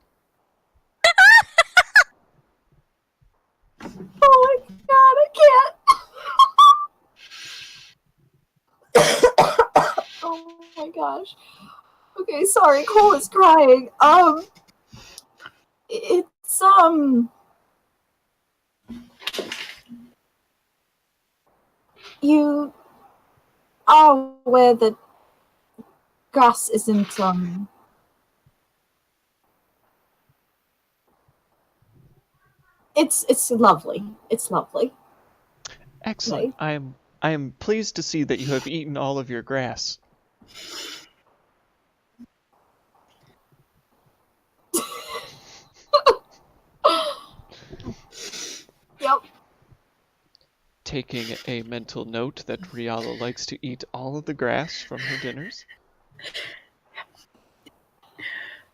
Oh my god, I can't. Oh my gosh. Okay, sorry, Cole is crying. It's you are aware that grass isn't it's lovely. It's lovely. Excellent. I am pleased to see that you have eaten all of your grass. Yep. Taking a mental note that Riala likes to eat all of the grass from her dinners.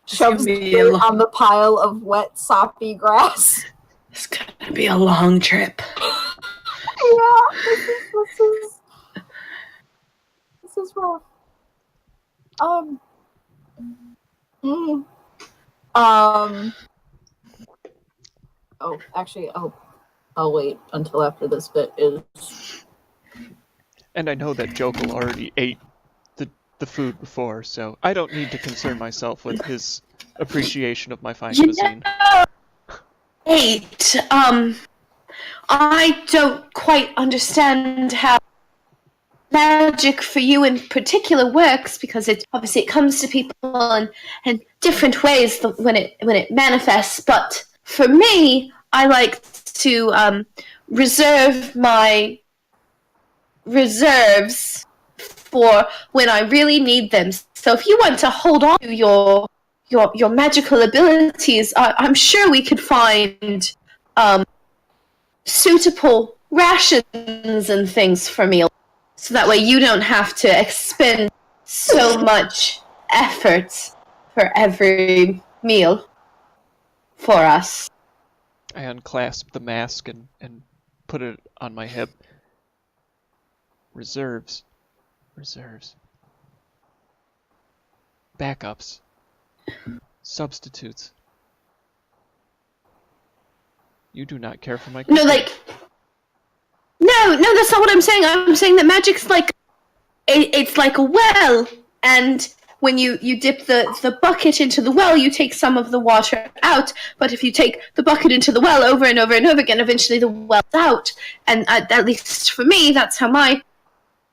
Shoves dirt on the pile of wet, soppy grass. It's gonna be a long trip. Yeah, this is rough. Oh, actually, I'll wait until after this bit is. And I know that Jokul already ate the food before, so I don't need to concern myself with his appreciation of my fine cuisine. 8. I don't quite understand how magic for you in particular works, because it obviously it comes to people in different ways when it manifests. But for me, I like to reserve my reserves for when I really need them. So if you want to hold on to your magical abilities, I'm sure we could find suitable rations and things for meals, so that way you don't have to expend so much effort for every meal for us. I unclasp the mask and put it on my hip. Reserves. Backups. Substitutes. You do not care for my No, cooking. like... No, that's not what I'm saying. I'm saying that magic's like... It's like a well, and when you dip the bucket into the well, you take some of the water out, but if you take the bucket into the well over and over and over again, eventually the well's out. And at least for me, that's how my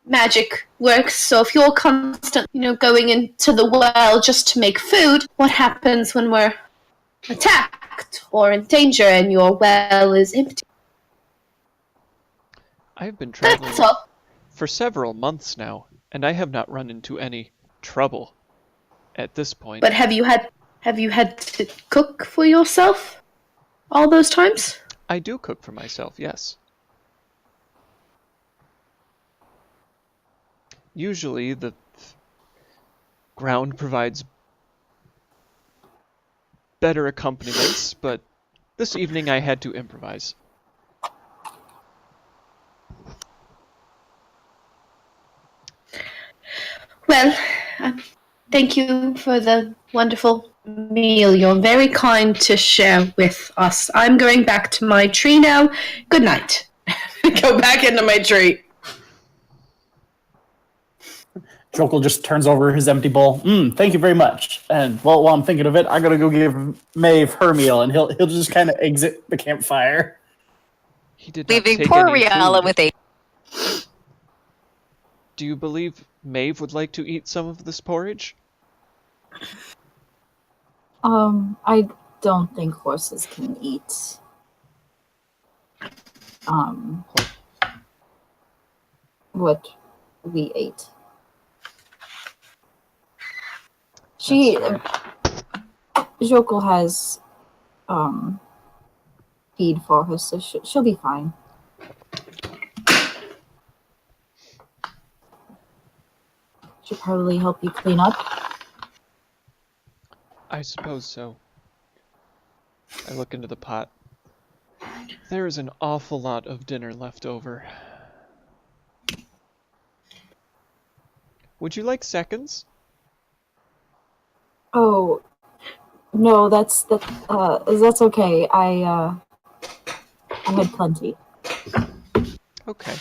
magic works. So if you're constantly, going into the well just to make food, what happens when we're attacked or in danger and your well is empty? I have been traveling That's all. for several months now, and I have not run into any trouble at this point. But have you had to cook for yourself all those times? I do cook for myself, yes. Usually the ground provides better accompaniments, but this evening I had to improvise. Well, thank you for the wonderful meal. You're very kind to share with us. I'm going back to my tree now. Good night. Go back into my tree. Jokul just turns over his empty bowl. Thank you very much. And while I'm thinking of it, I'm gonna go give Maeve her meal, and he'll just kind of exit the campfire. He did not Leaving take poor any Riala food. with a... Do you believe Maeve would like to eat some of this porridge? I don't think horses can eat. What we ate. Jokul has, feed for her, so she'll be fine. Should probably help you clean up. I suppose so. I look into the pot. There is an awful lot of dinner left over. Would you like seconds? Oh, no, that's okay. I had plenty. Okay.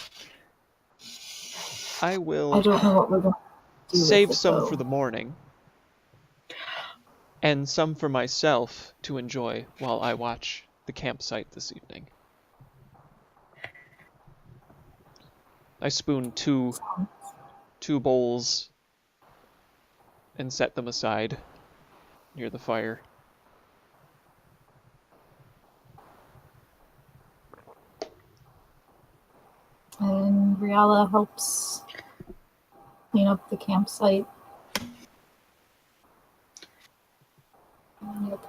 I will I don't know what we're going to do save with it, some though. for the morning. And some for myself to enjoy while I watch the campsite this evening. I spoon two bowls and set them aside near the fire. And Riala helps clean up the campsite. Yep.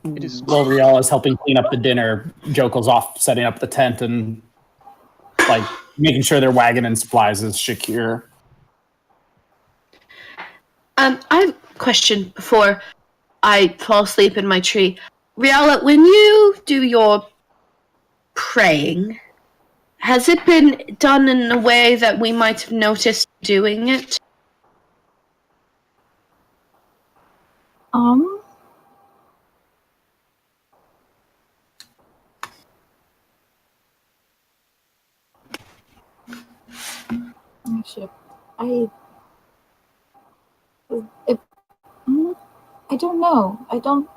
It is While Rial is helping clean up the dinner, Jokel's off setting up the tent and making sure their wagon and supplies is secure. I have a question before I fall asleep in my tree. Riala, when you do your praying, has it been done in a way that we might have noticed doing it? Actually, I don't know. I don't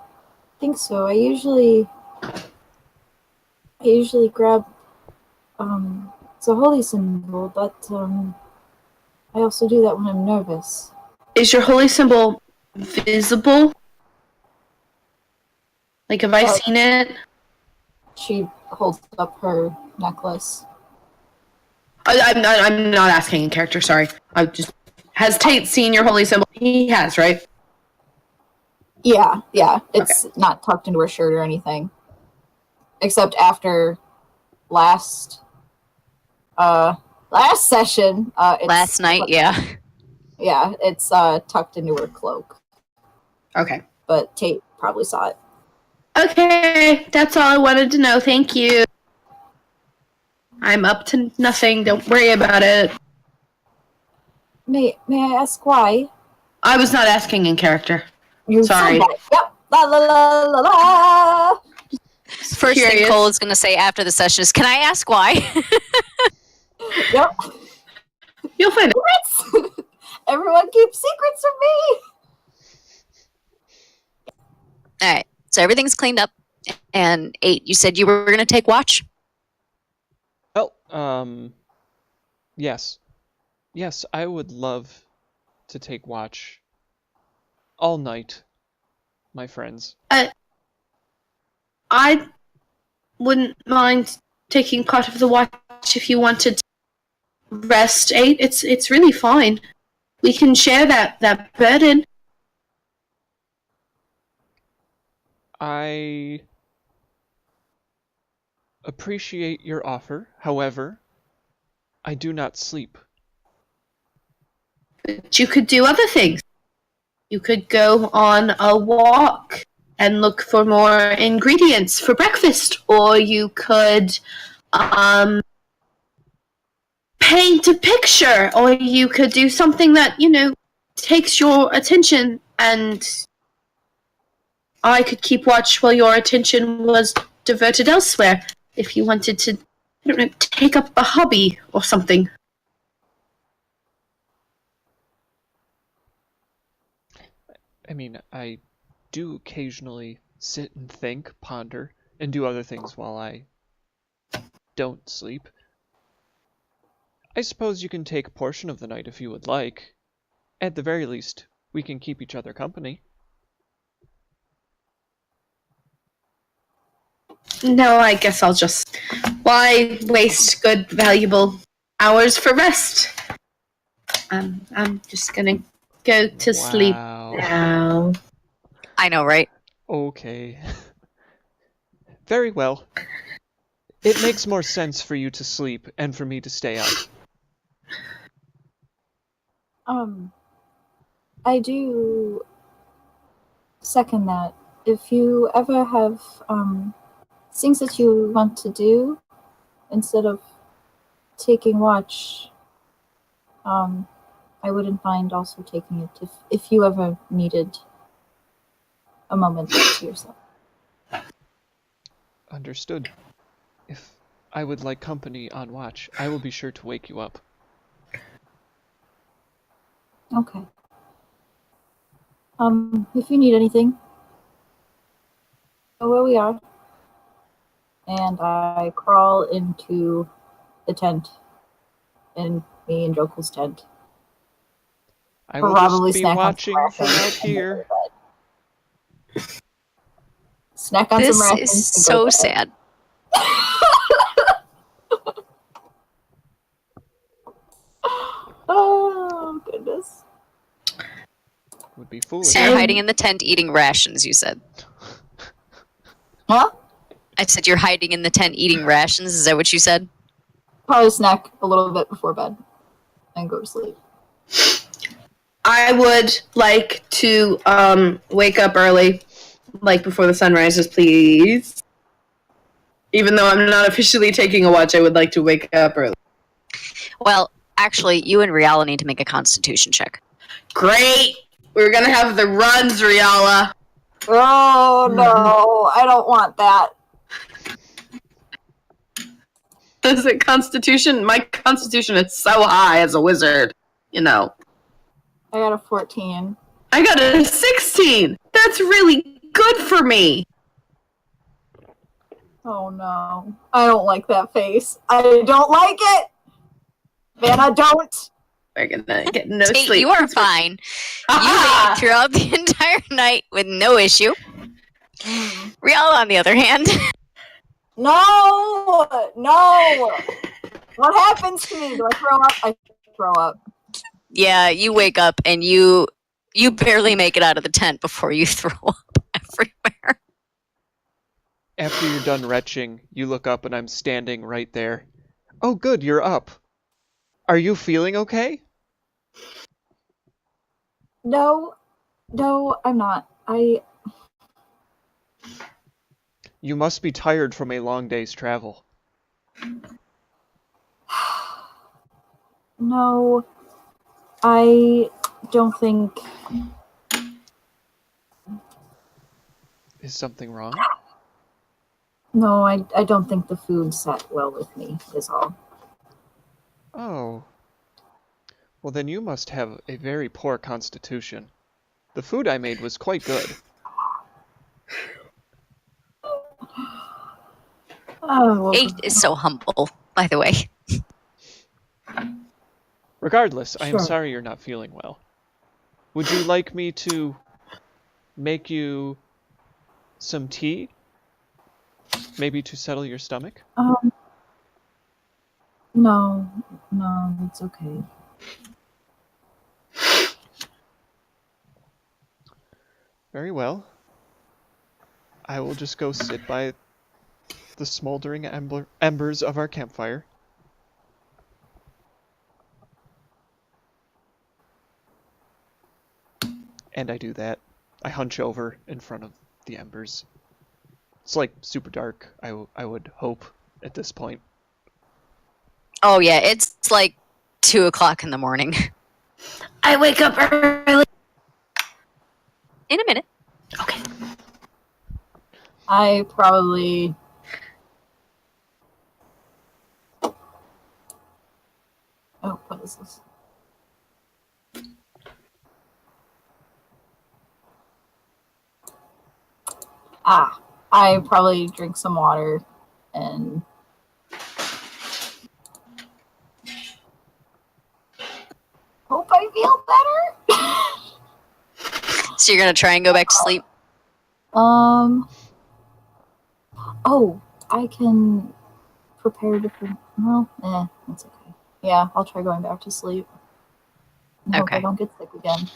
think so. I usually grab it's a holy symbol, but I also do that when I'm nervous. Is your holy symbol visible? Like, have I seen it? She holds up her necklace. I'm not asking in character, sorry. Has Tate seen your holy symbol? He has, right? Yeah. It's not tucked into her shirt or anything. Except after last session. Last night, yeah. Yeah, it's tucked into her cloak. Okay. But Tate probably saw it. Okay, that's all I wanted to know. Thank you. I'm up to nothing. Don't worry about it. May I ask why? I was not asking in character. You Sorry. said that. La la la la la. First thing Curious. Cole is going to say after the session is, "Can I ask why?" Yep. You'll find out. Secrets. Everyone keeps secrets from me. All right. So everything's cleaned up. And 8, you said you were going to take watch? Well, yes. Yes, I would love to take watch all night, my friends. I wouldn't mind taking part of the watch if you wanted to rest 8. It's really fine. We can share that burden. I appreciate your offer. However, I do not sleep. But you could do other things. You could go on a walk and look for more ingredients for breakfast, or you could paint a picture, or you could do something that, takes your attention, and I could keep watch while your attention was diverted elsewhere if you wanted to, I don't know, take up a hobby or something. I mean, I do occasionally sit and think, ponder, and do other things while I don't sleep. I suppose you can take a portion of the night if you would like. At the very least, we can keep each other company. No, I guess I'll just... Why waste good, valuable hours for rest? I'm just gonna go to sleep Wow. now. I know, right? Okay. Very well. It makes more sense for you to sleep and for me to stay up. I do second that. If you ever have things that you want to do instead of taking watch, I wouldn't mind also taking it if you ever needed a moment to yourself. Understood. If I would like company on watch, I will be sure to wake you up. Okay. If you need anything, know where we are. And I crawl into the tent, in me and Jokel's tent. I will Probably just be snack on watching some from rations out and go here. to bed. Snack on This some rations is and so go to bed. sad. Oh, goodness. Would be foolish. So you're hiding in the tent eating rations, you said. Huh? I said you're hiding in the tent eating rations. Is that what you said? Probably snack a little bit before bed and go to sleep. I would like to wake up early, like before the sun rises, please. Even though I'm not officially taking a watch, I would like to wake up early. Well, actually, you and Riala need to make a constitution check. Great! We're gonna have the runs, Riala. Oh, no. I don't want that. Is it Constitution? My Constitution is so high as a wizard, you know. I got a 14. I got a 16! That's really good for me! Oh, no. I don't like that face. I don't like it! Vanna, don't! We're gonna get no Tate, sleep. you are fine. You made it throughout the entire night with no issue. Riala, on the other hand, No! No! What happens to me? Do I throw up? I throw up. yeah, you wake up and you barely make it out of the tent before you throw up everywhere. After you're done retching, you look up and I'm standing right there. Oh good, you're up. Are you feeling okay? No, I'm not. You must be tired from a long day's travel. No, I don't think. Is something wrong? No, I don't think the food sat well with me, is all. Oh. Well, then you must have a very poor constitution. The food I made was quite good. Oh, well, 8 is so humble, by the way. Regardless, I am Sure. sorry you're not feeling well. Would you like me to make you some tea? Maybe to settle your stomach? No, it's okay. Very well. I will just go sit by the smoldering embers of our campfire. And I do that. I hunch over in front of the embers. It's like super dark, I would hope, at this point. Oh yeah, it's like 2 o'clock in the morning. I wake up early. In a minute. Okay. I probably... Oh, what is this? I probably drink some water and... hope I feel better. So you're gonna try and go back to sleep? Oh, I can prepare different... Well, that's okay. Yeah, I'll try going back to sleep. I hope I Okay. don't get sick again.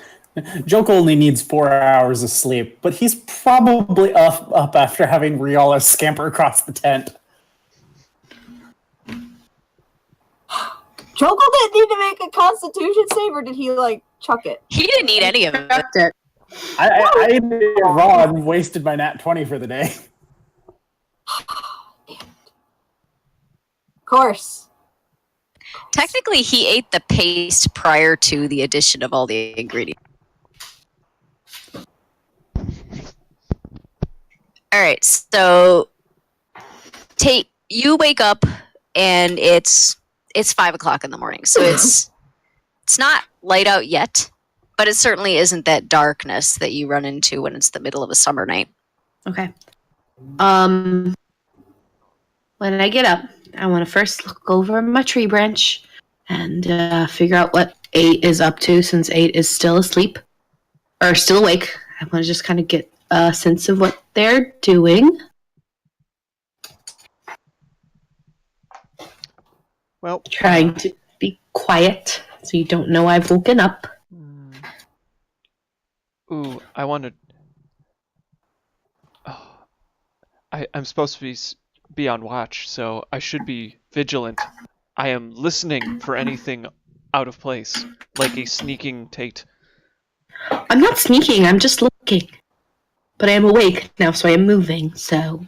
Joke only needs 4 hours of sleep, but he's probably up after having Riala scamper across the tent. Jokal didn't need to make a constitution save, or did he, chuck it? He didn't need any of it. I did it raw and wasted my nat 20 for the day. Damn it. Of course. Technically, he ate the paste prior to the addition of all the ingredients. All right, so Tate, you wake up and it's 5 o'clock in the morning, so it's not light out yet, but it certainly isn't that darkness that you run into when it's the middle of a summer night. Okay. When I get up, I want to first look over my tree branch and figure out what 8 is up to, since 8 is still asleep or still awake. I want to just kind of get a sense of what they're doing. Well, Trying to be quiet so you don't know I've woken up. Ooh, I want to... Oh, I'm supposed to be on watch, so I should be vigilant. I am listening for anything out of place, like a sneaking Tate. I'm not sneaking, I'm just looking. But I am awake now, so I am moving, so...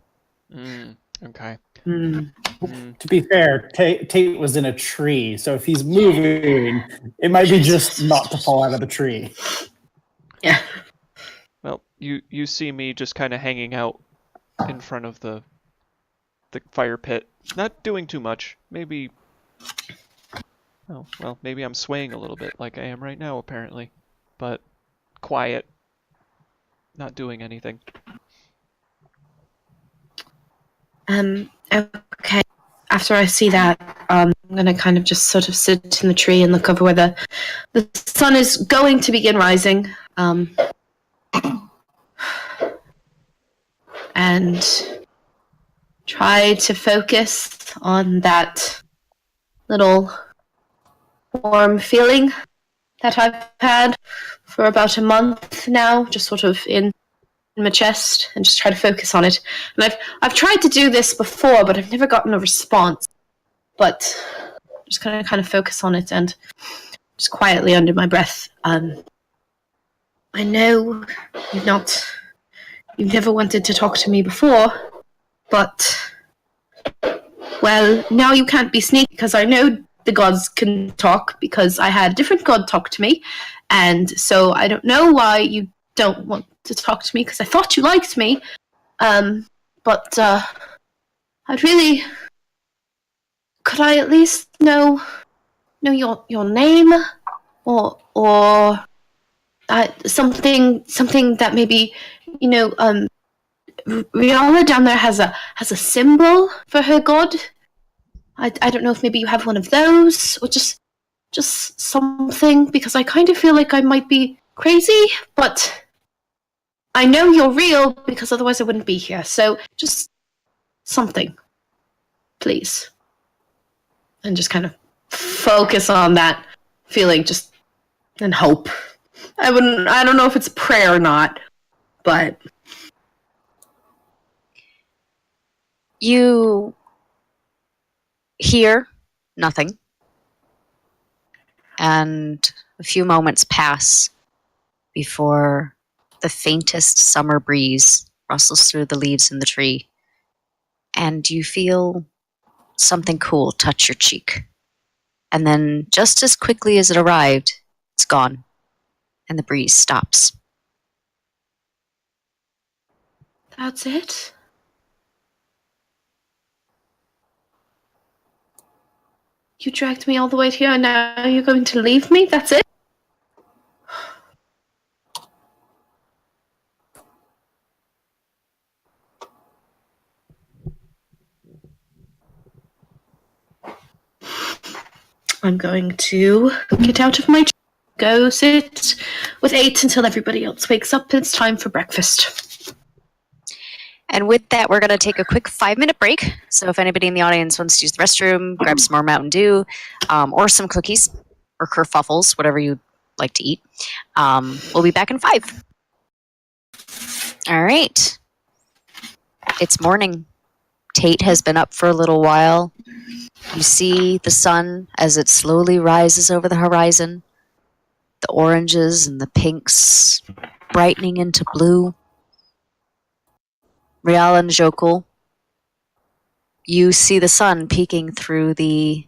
Okay. To be fair, Tate was in a tree, so if he's moving, it might be just not to fall out of the tree. Yeah. Well, you see me just kind of hanging out in front of the fire pit, not doing too much. Maybe... Oh, well, maybe I'm swaying a little bit, like I am right now, apparently. But quiet. Not doing anything. Okay. After I see that, I'm going to kind of just sort of sit in the tree and look over where the sun is going to begin rising. And try to focus on that little warm feeling that I've had for about a month now, just sort of in my chest, and just try to focus on it. And I've tried to do this before, but I've never gotten a response. But just kind of focus on it and just quietly under my breath. I know you've never wanted to talk to me before, but well, now you can't be sneaky because I know the gods can talk because I had a different god talk to me, and so I don't know why you don't want to talk to me because I thought you liked me, But I'd really. Could I at least know your name, or something that maybe Rihanna down there has a symbol for her god. I don't know if maybe you have one of those, or just something, because I kind of feel like I might be crazy, but I know you're real because otherwise I wouldn't be here. So just something, please, and just kind of focus on that feeling, just and hope. I don't know if it's prayer or not, but You hear nothing, and a few moments pass before the faintest summer breeze rustles through the leaves in the tree, and you feel something cool touch your cheek. And then, just as quickly as it arrived, it's gone, and the breeze stops. that's it. You dragged me all the way here, and now you're going to leave me? That's it? I'm going to get out of my chair, go sit with 8 until everybody else wakes up, and it's time for breakfast. And with that, we're going to take a quick 5-minute break. So if anybody in the audience wants to use the restroom, grab some more Mountain Dew, or some cookies, or kerfuffles, whatever you like to eat. We'll be back in 5. All right. It's morning. Tate has been up for a little while. You see the sun as it slowly rises over the horizon, the oranges and the pinks brightening into blue. Rial and Jokul, you see the sun peeking through the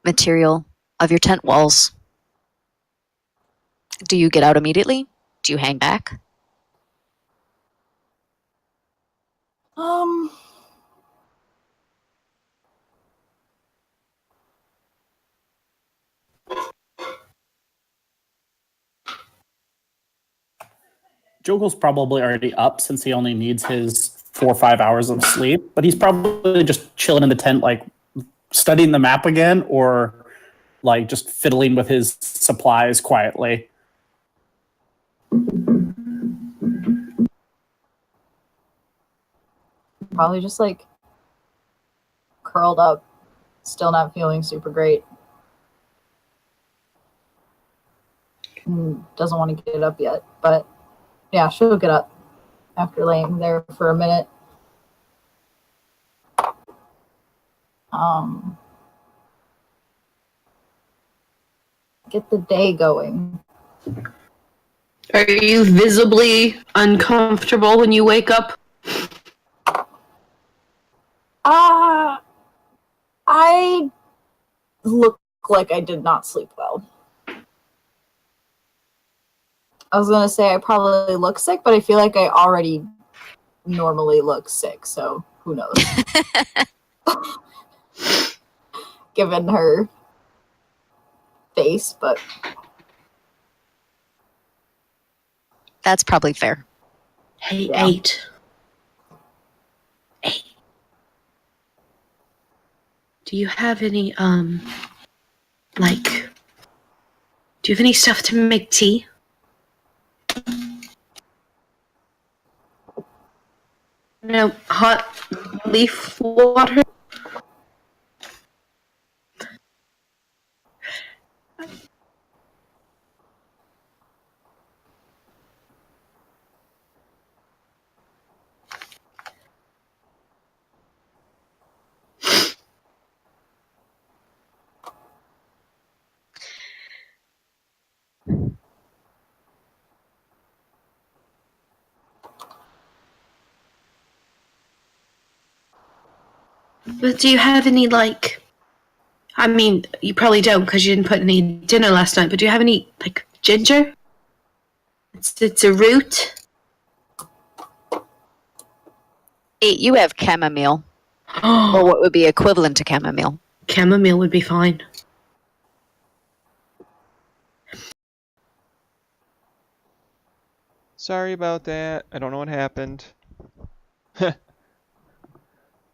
material of your tent walls. Do you get out immediately? Do you hang back? Jokel's probably already up since he only needs his 4 or 5 hours of sleep, but he's probably just chilling in the tent, like studying the map again, or like just fiddling with his supplies quietly. Probably just like curled up, still not feeling super great. Doesn't want to get up yet, but yeah, she'll get up after laying there for a minute. Get the day going. Are you visibly uncomfortable when you wake up? I look like I did not sleep well. I was going to say I probably look sick, but I feel like I already normally look sick, so who knows? Given her face, but That's probably fair. Hey, Yeah. 8. Do you have any, do you have any stuff to make tea? No, hot leaf water? But do you have any, I mean, you probably don't because you didn't put any dinner last night, but do you have any, ginger? It's a root. You have chamomile, or what would be equivalent to chamomile. Chamomile would be fine. Sorry about that. I don't know what happened.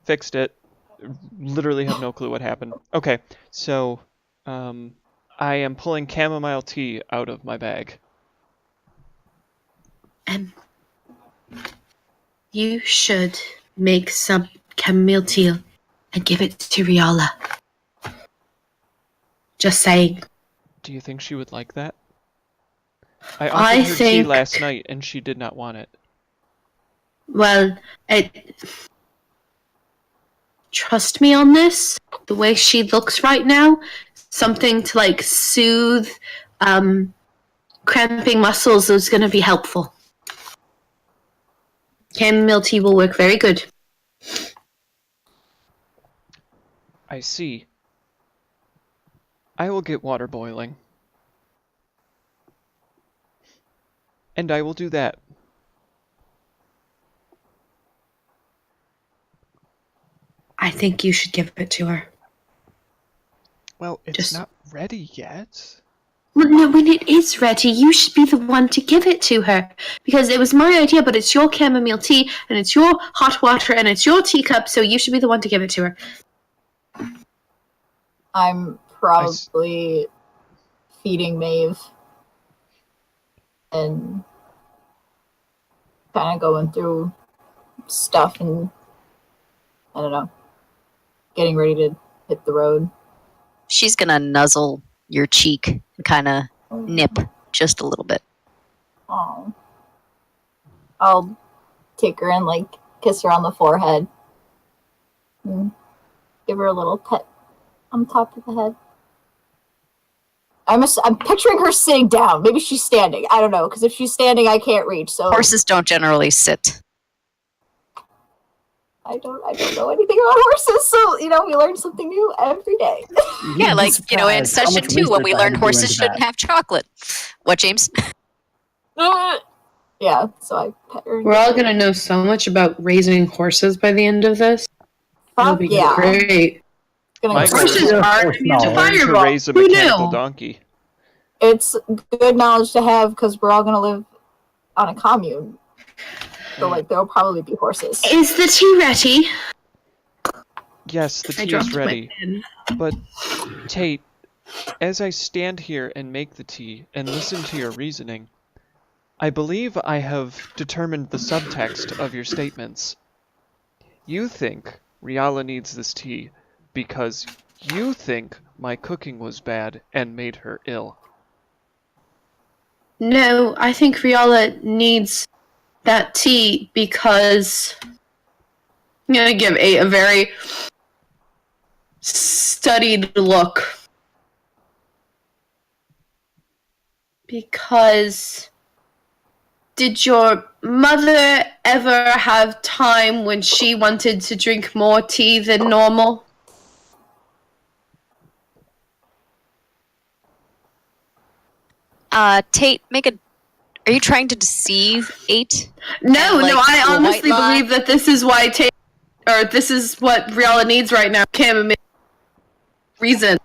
Fixed it. Literally have no clue what happened. Okay, so I am pulling chamomile tea out of my bag. You should make some chamomile tea and give it to Riala. Just saying. Do you think she would like that? I offered her tea last night and she did not want it. Well, trust me on this. The way she looks right now, something to like soothe cramping muscles is going to be helpful. Chamomile tea will work very good. I see. I will get water boiling. And I will do that. I think you should give it to her. Well, it's not ready yet. Well, no, when it is ready, you should be the one to give it to her. Because it was my idea, but it's your chamomile tea, and it's your hot water, and it's your teacup, so you should be the one to give it to her. I'm probably feeding Maeve and kind of going through stuff and, I don't know, getting ready to hit the road. She's gonna nuzzle your cheek and kind of nip just a little bit. Oh. I'll take her and, like, kiss her on the forehead. And give her a little pet on top of the head. I'm picturing her sitting down. Maybe she's standing. I don't know, because if she's standing, I can't reach. So Horses don't generally sit. I don't know anything about horses, so we learn something new every day. Yeah, like in session 2 when we learned horses shouldn't have chocolate. What, James? Yeah, so I pet her. We're all going to know so much about raising horses by the end of this. It'll be great. Horses are to raise a mechanical donkey. It's good knowledge to have because we're all going to live on a commune. So, there'll probably be horses. Is the tea ready? Yes, the tea is ready. But, Tate, as I stand here and make the tea and listen to your reasoning, I believe I have determined the subtext of your statements. You think Riala needs this tea because you think my cooking was bad and made her ill. No, I think Riala needs that tea because I'm going to give a very studied look. Because did your mother ever have time when she wanted to drink more tea than normal? Tate, are you trying to deceive 8? No, I honestly believe that this is why this is what Riala needs right now. Chamomile reason.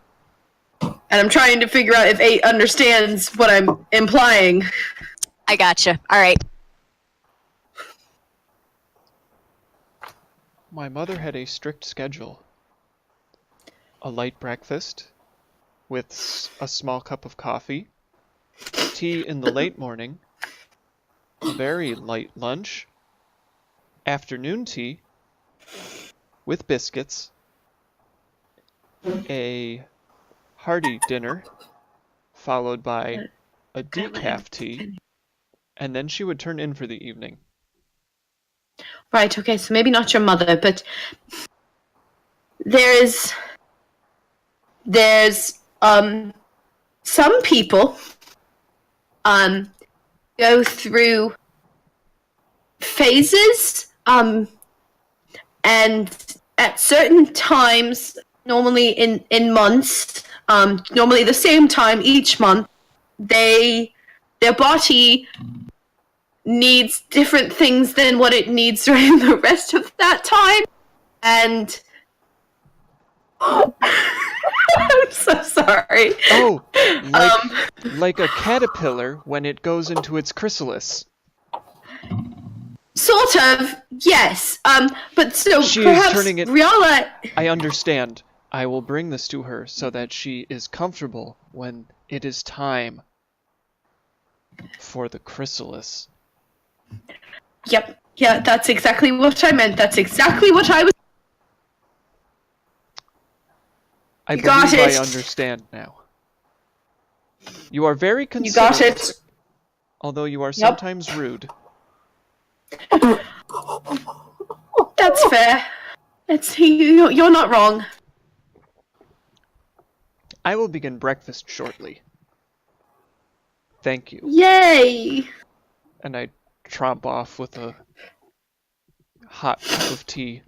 And I'm trying to figure out if 8 understands what I'm implying. I gotcha. All right. My mother had a strict schedule. A light breakfast with a small cup of coffee, tea in the late morning, a very light lunch, afternoon tea with biscuits, a hearty dinner, followed by a decaf tea, and then she would turn in for the evening. Right, okay, so maybe not your mother, but there's some people go through phases and at certain times, normally in months, normally the same time each month, their body needs different things than what it needs during the rest of that time. And I'm so sorry. Oh, like a caterpillar when it goes into its chrysalis. Sort of, yes. But so She is perhaps turning it- Riala. I understand. I will bring this to her so that she is comfortable when it is time for the chrysalis. Yep. Yeah, that's exactly what I meant. That's exactly what I was. I You got believe I it. understand now. You are very You considerate, got it. although you are sometimes rude. That's fair. You're not wrong. I will begin breakfast shortly. Thank you. Yay! And I tromp off with a hot cup of tea,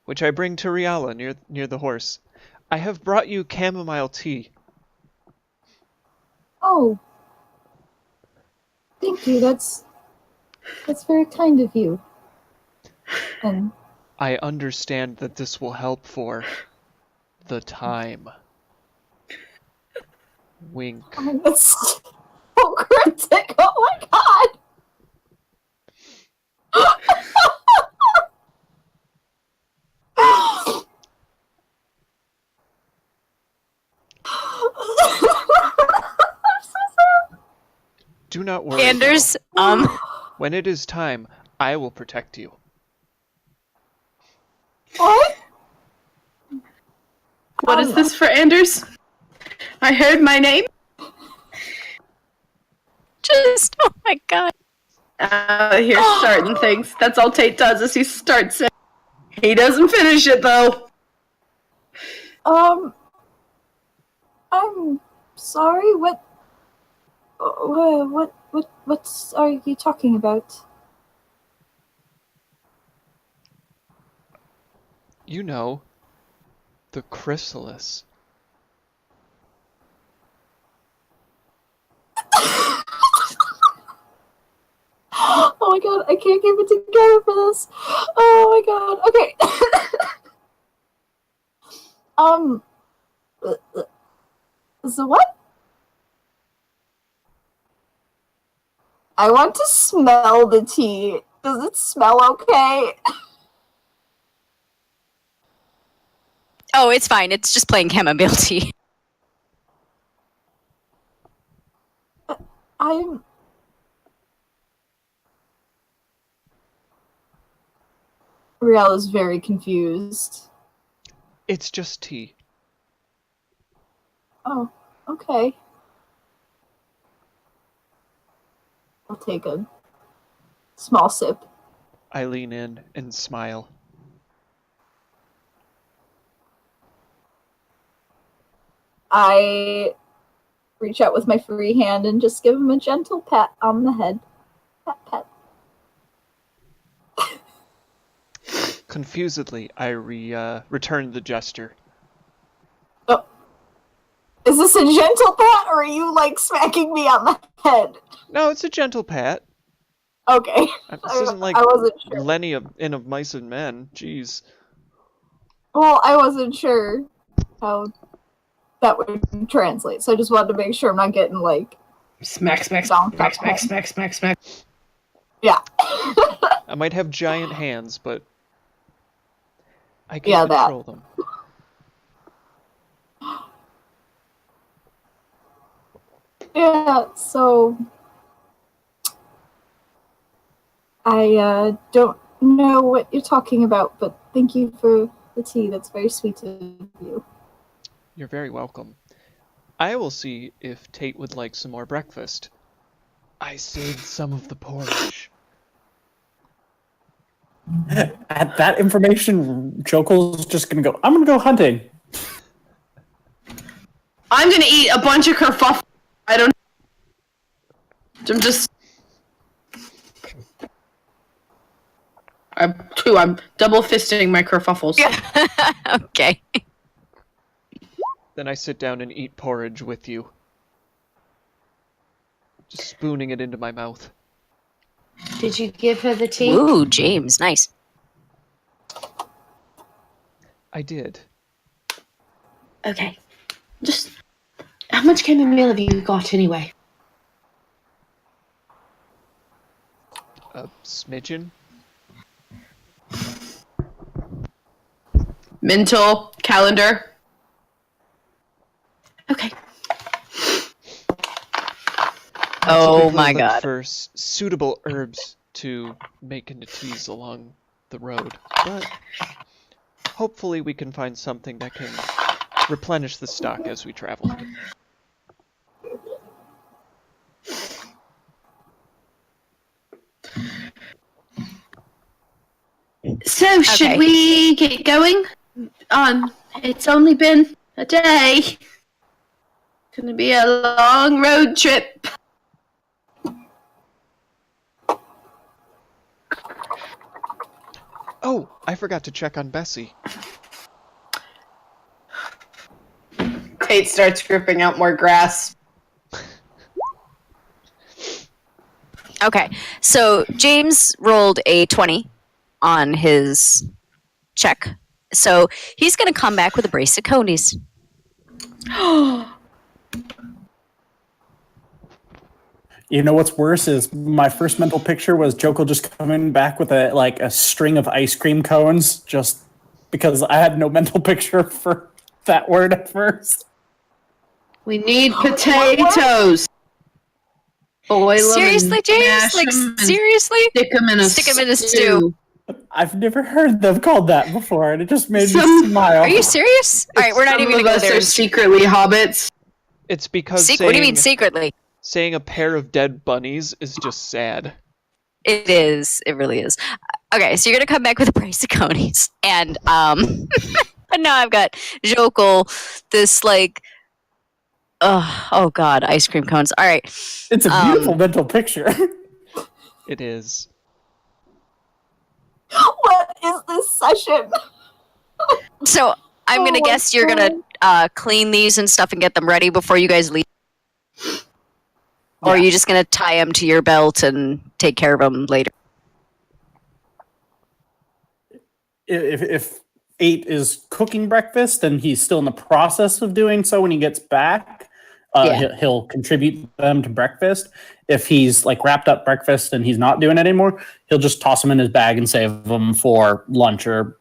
which I bring to Riala near the horse. I have brought you chamomile tea. Oh. Thank you. That's very kind of you. And I understand that this will help for the time. Wink. that's so cryptic. Oh my god. I'm so sorry. Do not worry. Anders, though. When it is time, I will protect you. What? What is this for Anders? I heard my name. just, oh my god. Here's starting things. That's all Tate does is he starts it. He doesn't finish it though. I'm sorry. What are you talking about? You know, the chrysalis. Oh my god, I can't keep it together for this. Oh my god. Okay. So what? I want to smell the tea. Does it smell okay? Oh, it's fine. It's just plain chamomile tea. I'm. Riel is very confused. It's just tea. Oh, okay. I'll take a small sip. I lean in and smile. I reach out with my free hand and just give him a gentle pat on the head. Pat, pat. Confusedly, I return the gesture. Oh. Is this a gentle pat, or are you, like, smacking me on the head? No, it's a gentle pat. Okay. This isn't like I wasn't sure. Lenny of Mice and Men. Jeez. Well, I wasn't sure how that would translate, so I just wanted to make sure I'm not getting, like... Smack, smack, Donk smack, up smack, head. smack, smack, smack. Yeah. I might have giant hands, but I can Yeah, that. control them. Yeah, so... I don't know what you're talking about, but thank you for the tea. That's very sweet of you. You're very welcome. I will see if Tate would like some more breakfast. I saved some of the porridge. At that information, Jokel's just gonna go, I'm gonna go hunting. I'm gonna eat a bunch of kerfuffle. I'm just. I'm double fisting my kerfuffles. Okay. Then I sit down and eat porridge with you. Just spooning it into my mouth. Did you give her the tea? Ooh, James, nice. I did. Okay. Just how much chamomile have you got anyway? A smidgen? Mental calendar. Okay. Oh Typically my look God. for suitable herbs to make into teas along the road, but hopefully we can find something that can replenish the stock as we travel. So, should Okay. we get going? It's only been a day. It's gonna be a long road trip. Oh, I forgot to check on Bessie. Tate starts gripping out more grass. Okay, so James rolled a 20 on his check. So he's going to come back with a brace of conies. You know what's worse is my first mental picture was Joko just coming back with a string of ice cream cones, just because I had no mental picture for that word at first. We need potatoes. Boil 'em Seriously, and James? mash Like, 'em and seriously? stick them in a Stick 'em in a stew. I've never heard them called that before, and it just made Some- me smile. Are you serious? All right, we're not Some even going of to go us there. are secretly hobbits. It's because What do you mean secretly? saying a pair of dead bunnies is just sad. It is. It really is. Okay, so you're going to come back with a brace of conies. And but now I've got Jokul, this like, oh God, ice cream cones. All right. It's a beautiful mental picture. It is. What is this session? So I'm Oh going to my guess you're going to clean these and stuff and get them ready before you guys leave. Or are you just going to tie them to your belt and take care of them later? If 8 is cooking breakfast and he's still in the process of doing so when he gets back, he'll contribute them to breakfast. If he's like wrapped up breakfast and he's not doing it anymore, he'll just toss them in his bag and save them for lunch or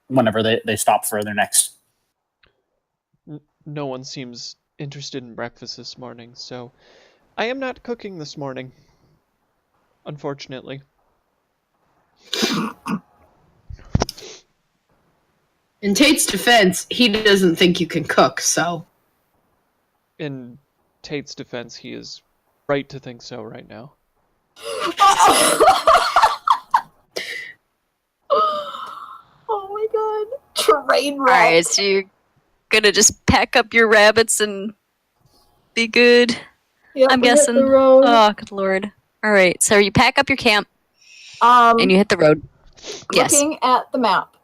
whenever they stop for their next. No one seems interested in breakfast this morning, so I am not cooking this morning. Unfortunately. In Tate's defense, he doesn't think you can cook, so. In Tate's defense, he is right to think so right now. Oh my god. Train All wreck. right, so you're going to just pack up your rabbits and be good. Yep, I'm we hit guessing. the road. Oh, good lord. All right, so you pack up your camp and you hit the road. Yes. Looking at the map,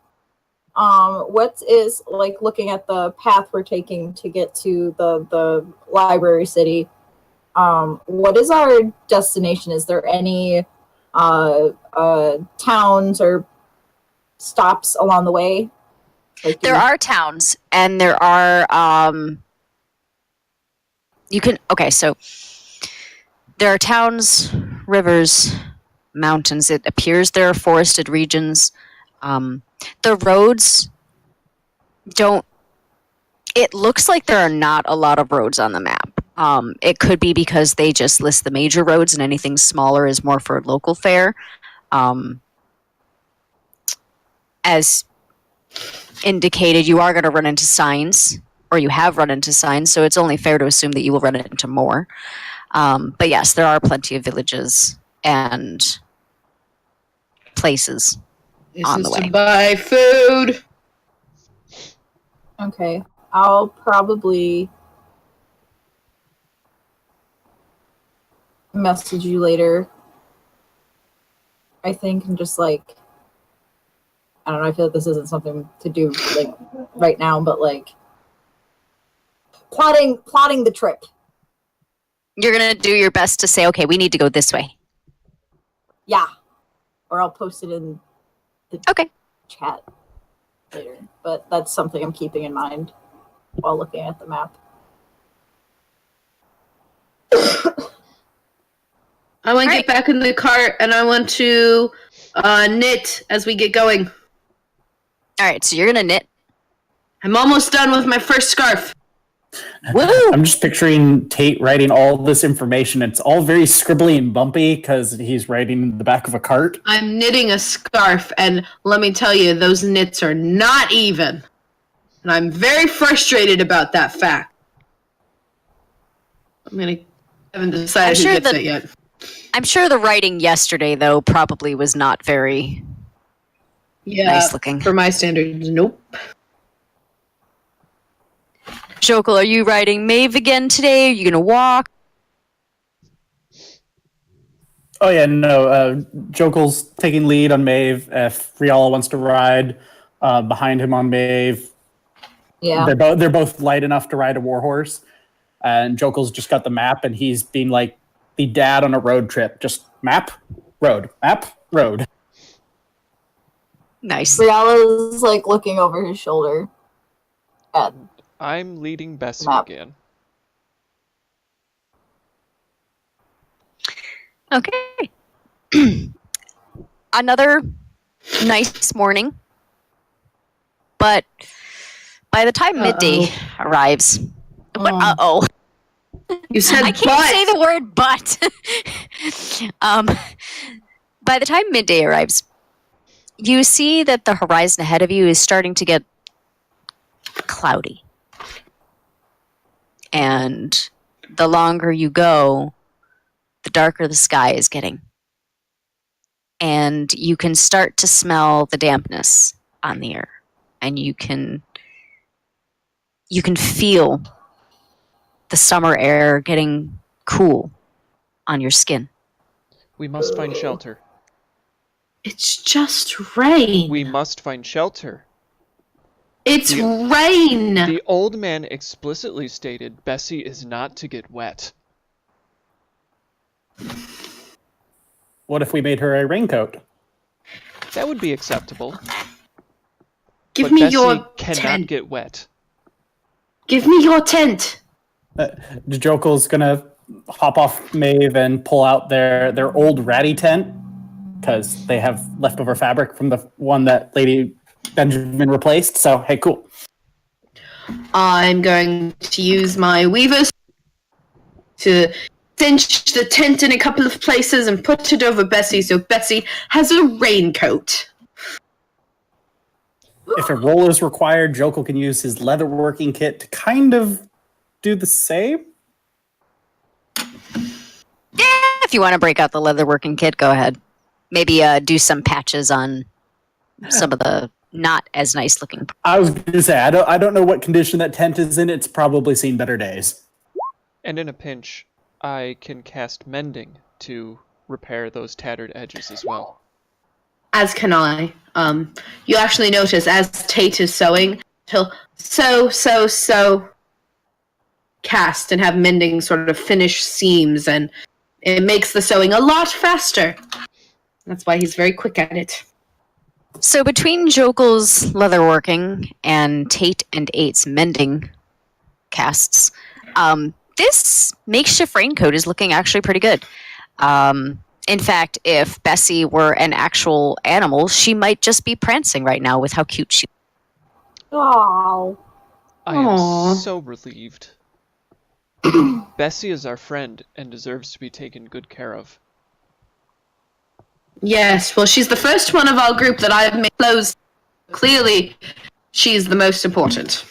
what is like looking at the path we're taking to get to the library city? What is our destination? Is there any towns or stops along the way? Like There are towns, and there are so there are towns, rivers, mountains. It appears there are forested regions. The roads don't. It looks like there are not a lot of roads on the map. It could be because they just list the major roads, and anything smaller is more for local fare. As indicated, you are going to run into signs, or you have run into signs, so it's only fair to assume that you will run into more. But yes, there are plenty of villages and places This on is the way. to buy food. Okay, I'll probably message you later. I think, and just like, I don't know. I feel like this isn't something to do like right now, but like plotting the trip. You're going to do your best to say, okay, we need to go this way. Yeah. Or I'll post it in the Okay. chat later. But that's something I'm keeping in mind while looking at the map. I want to Alright. get back in the cart and I want to knit as we get going. All right, so you're gonna knit. I'm almost done with my first scarf. Woo! I'm just picturing Tate writing all this information. It's all very scribbly and bumpy because he's writing in the back of a cart. I'm knitting a scarf, and let me tell you, those knits are not even. And I'm very frustrated about that fact. I haven't decided I'm sure who gets that- it yet. I'm sure the writing yesterday, though, probably was not very Yeah, nice looking. for my standards, nope. Jokul, are you riding Maeve again today? Are you gonna walk? Oh yeah, no. Jokel's taking lead on Maeve. If Riala wants to ride behind him on Maeve, Yeah. they're both light enough to ride a warhorse. And Jokel's just got the map, and he's being like the dad on a road trip. Just map, road, map, road. Nice. Riala's like looking over his shoulder at I'm leading Bessie Map. again. Okay. Another nice morning. But by the time midday arrives, but uh-oh. You said I can't say the word but. By the time midday arrives, you see that the horizon ahead of you is starting to get cloudy. And the longer you go, the darker the sky is getting. And you can start to smell the dampness on the air. And you can feel the summer air getting cool on your skin. We must find shelter. It's just rain. We must find shelter. It's rain. The old man explicitly stated Bessie is not to get wet. What if we made her a raincoat? That would be acceptable. Give But me Bessie your cannot tent. get wet. Give me your tent. Jokel's gonna hop off Maeve and pull out their old ratty tent because they have leftover fabric from the one that Lady Benjamin replaced. So hey, cool. I'm going to use my weavers to cinch the tent in a couple of places and put it over Bessie so Bessie has a raincoat. If a roll is required, Jokel can use his leatherworking kit to kind of do the same. Yeah, if you want to break out the leatherworking kit, go ahead. Maybe do some patches on some of the not as nice looking. I was going to say I don't know what condition that tent is in. It's probably seen better days. And in a pinch, I can cast Mending to repair those tattered edges as well. As can I. You actually notice as Tate is sewing, he'll sew, cast and have mending sort of finish seams, and it makes the sewing a lot faster. That's why he's very quick at it. So between Jokel's leatherworking and Tate and Eight's mending casts, this makeshift raincoat is looking actually pretty good. In fact, if Bessie were an actual animal, she might just be prancing right now with how cute she is. Oh. I am Aw. so relieved. Bessie is our friend and deserves to be taken good care of. Yes, well, she's the first one of our group that I've made clothes. Clearly, she's the most important.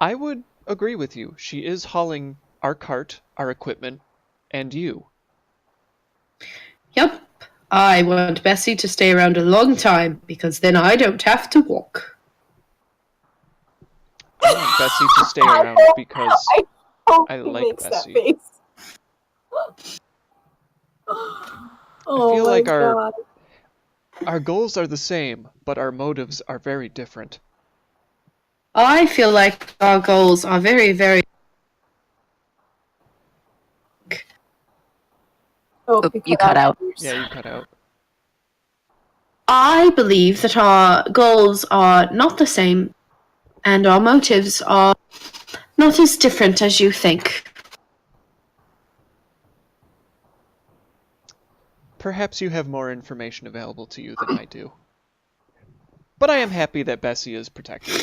I would agree with you. She is hauling our cart, our equipment, and you. Yep. I want Bessie to stay around a long time because then I don't have to walk. I want Bessie to stay around because hope I he like makes Bessie. that face. Oh feel my like God. our goals are the same, but our motives are very different. I feel like our goals are very, very. Oh, Oop, you cut out. Yeah, you cut out. I believe that our goals are not the same, and our motives are not as different as you think. Perhaps you have more information available to you than I do. But I am happy that Bessie is protected.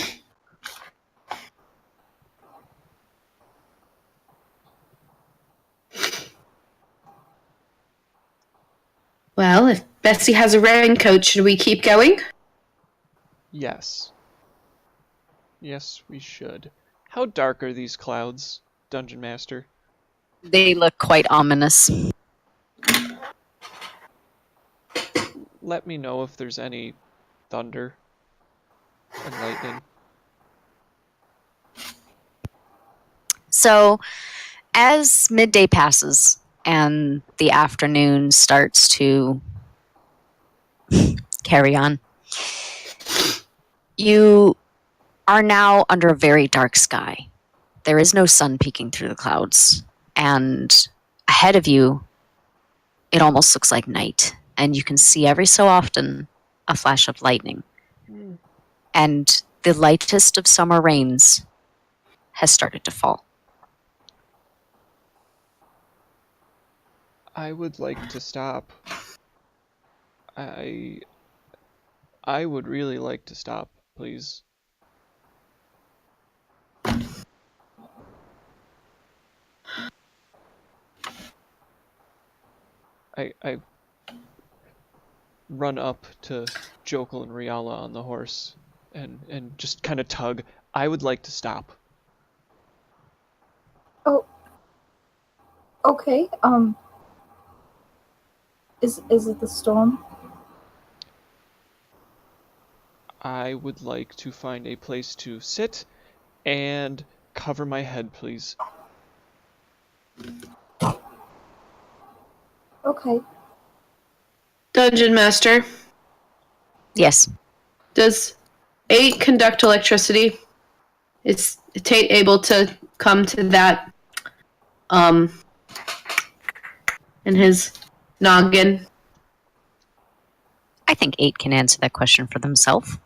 Well, if Bessie has a raincoat, should we keep going? Yes. Yes, we should. How dark are these clouds, Dungeon Master? They look quite ominous. Let me know if there's any thunder and lightning. So, as midday passes and the afternoon starts to carry on, you are now under a very dark sky. There is no sun peeking through the clouds, and ahead of you, it almost looks like night, and you can see every so often a flash of lightning. And the lightest of summer rains has started to fall. I would like to stop. I would really like to stop, please. I run up to Jokel and Riala on the horse and just kind of tug. I would like to stop. Oh. Okay. Is it the storm? I would like to find a place to sit and cover my head, please. Okay. Dungeon Master, Yes. does 8 conduct electricity? Is Tate able to come to that in his noggin? I think 8 can answer that question for themselves.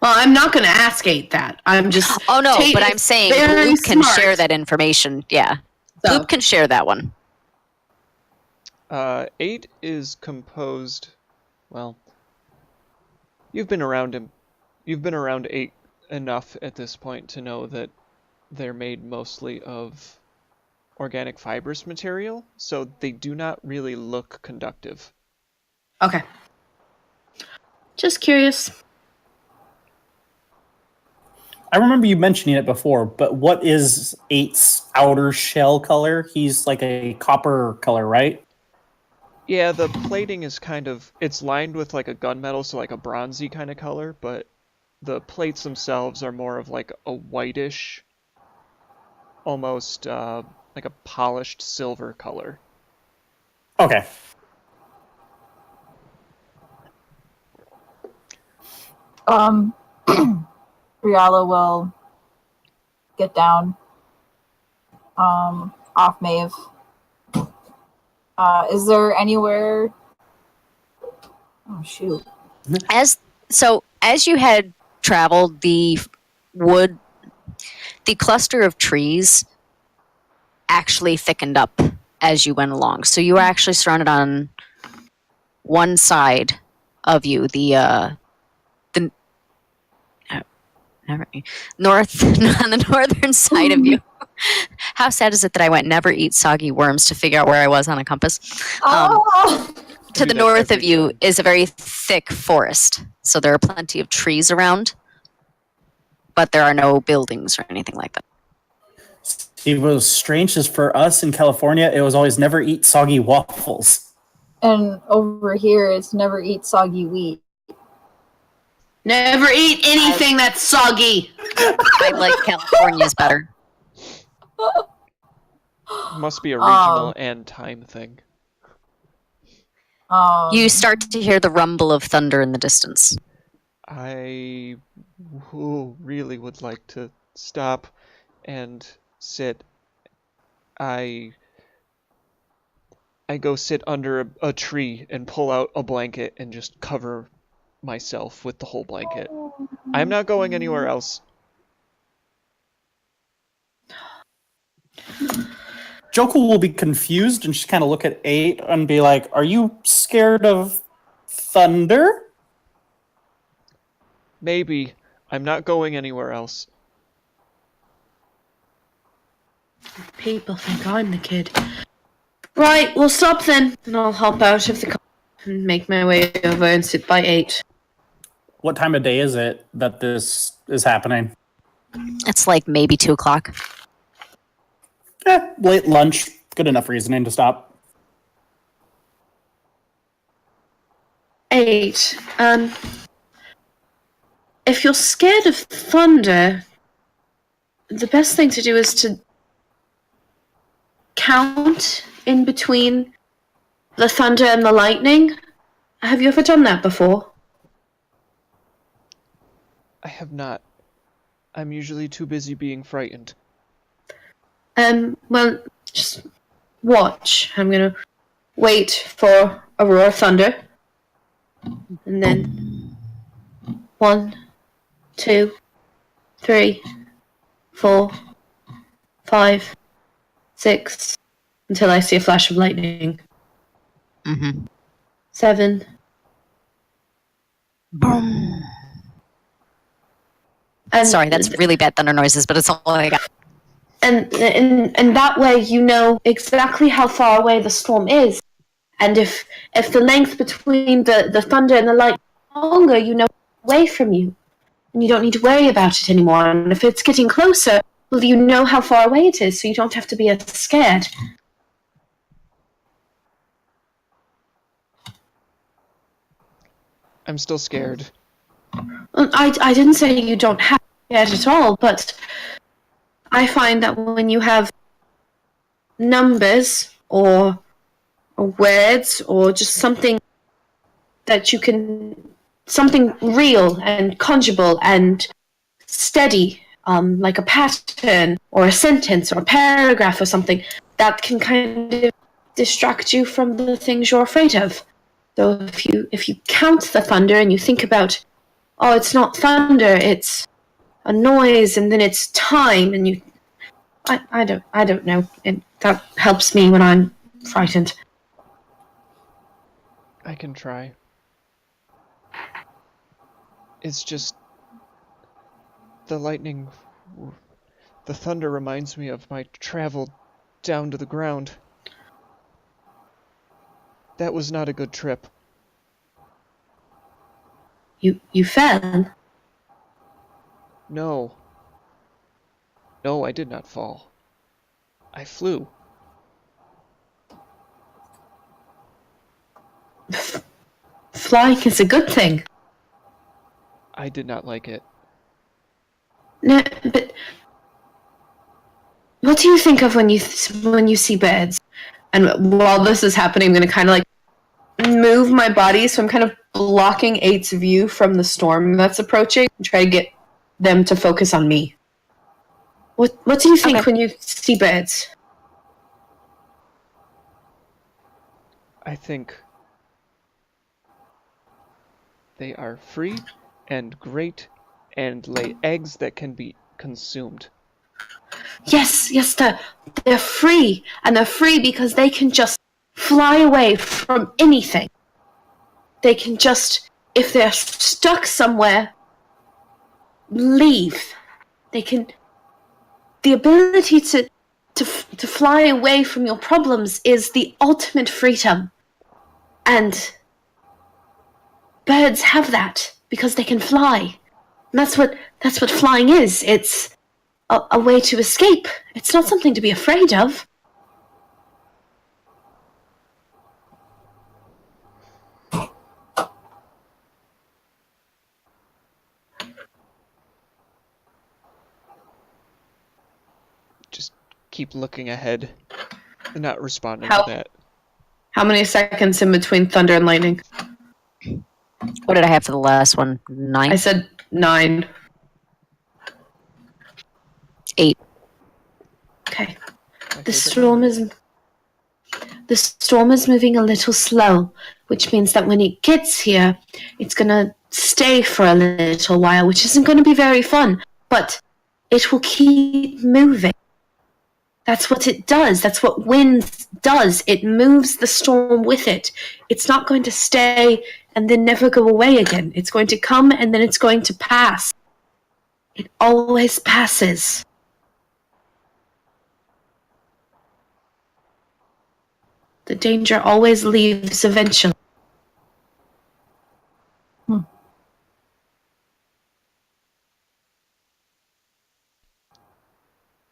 Well, I'm not going to ask 8 that. I'm just. Oh, no, Tate but is I'm saying very Bloop can smart. share that information. Yeah. So- Bloop can share that one. 8 is composed. Well, you've been around him. You've been around 8 enough at this point to know that they're made mostly of organic fibrous material, so they do not really look conductive. Okay. Just curious. I remember you mentioning it before, but what is 8's outer shell color? He's like a copper color, right? Yeah, the plating is it's lined with like a gunmetal, so like a bronzy kind of color, but the plates themselves are more of like a whitish, almost like a polished silver color. Okay. Riala will get down off Maeve. Is there anywhere? Oh shoot! As you had traveled, the cluster of trees actually thickened up as you went along. So you were actually surrounded on one side of you, north on the northern side of you. How sad is it that I went never eat soggy worms to figure out where I was on a compass? To Do the that north of every you time. is a very thick forest, so there are plenty of trees around, but there are no buildings or anything like that. It was strange as for us in California, it was always never eat soggy waffles. And over here, it's never eat soggy wheat. Never eat anything that's soggy. I like California's better. Must be a regional and time thing. You start to hear the rumble of thunder in the distance. I really would like to stop and sit. I I go sit under a tree and pull out a blanket and just cover myself with the whole blanket. I'm not going anywhere else. Joko will be confused and just kind of look at 8 and be like, "Are you scared of thunder?" Maybe. I'm not going anywhere else. People think I'm the kid. Right, we'll stop then, and I'll hop out of the car and make my way over and sit by 8. What time of day is it that this is happening? It's like maybe 2 o'clock. Late lunch. Good enough reasoning to stop. 8. If you're scared of thunder, the best thing to do is to count in between the thunder and the lightning. Have you ever done that before? I have not. I'm usually too busy being frightened. Well, just watch. I'm gonna wait for a roar of thunder. And then 1, 2, 3, 4, 5, 6, until I see a flash of lightning. Mm-hmm. 7. Boom. And Sorry, that's really bad thunder noises, but it's all I got. And that way you know exactly how far away the storm is. And if the length between the thunder and the light is longer, you know away from you. And you don't need to worry about it anymore. And if it's getting closer, well, you know how far away it is, so you don't have to be as scared. I'm still scared. I didn't say you don't have to be scared at all, but I find that when you have numbers or words or just something that you can, something real and conjugal and steady, like a pattern or a sentence or a paragraph or something, that can kind of distract you from the things you're afraid of. So if you count the thunder and you think about, oh, it's not thunder, it's a noise, and then it's time, and you, I don't know, and that helps me when I'm frightened. I can try. It's just the lightning, the thunder reminds me of my travel down to the ground. That was not a good trip. You fell? No. No, I did not fall. I flew. Flying is a good thing. I did not like it. No, but what do you think of when you see birds? And while this is happening, I'm going to kind of like move my body, so I'm kind of blocking 8's view from the storm that's approaching, and try to get them to focus on me. What do you think when you see birds? I think they are free and great and lay eggs that can be consumed. Yes, they're free, and they're free because they can just fly away from anything. They can just, if they're stuck somewhere, leave. They can. The ability to fly away from your problems is the ultimate freedom, and birds have that because they can fly. And that's what flying is. It's a way to escape. It's not something to be afraid of. Just keep looking ahead and not responding How- to that. How many seconds in between thunder and lightning? What did I have for the last one? 9? I said 9. 8. Okay. My The favorite storm number. is the storm is moving a little slow, which means that when it gets here, it's going to stay for a little while, which isn't going to be very fun, but it will keep moving. That's what it does. That's what wind does. It moves the storm with it. It's not going to stay and then never go away again. It's going to come and then it's going to pass. It always passes. The danger always leaves eventually.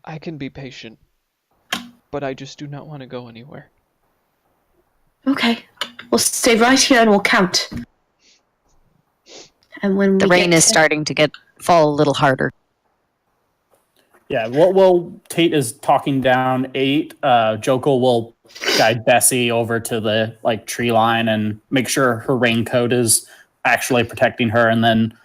I can be patient, but I just do not want to go anywhere. Okay. We'll stay right here and we'll count. And when The rain is starting to fall a little harder. Yeah, well, Tate is talking down 8. Jokal will guide Bessie over to the tree line and make sure her raincoat is actually protecting her, and then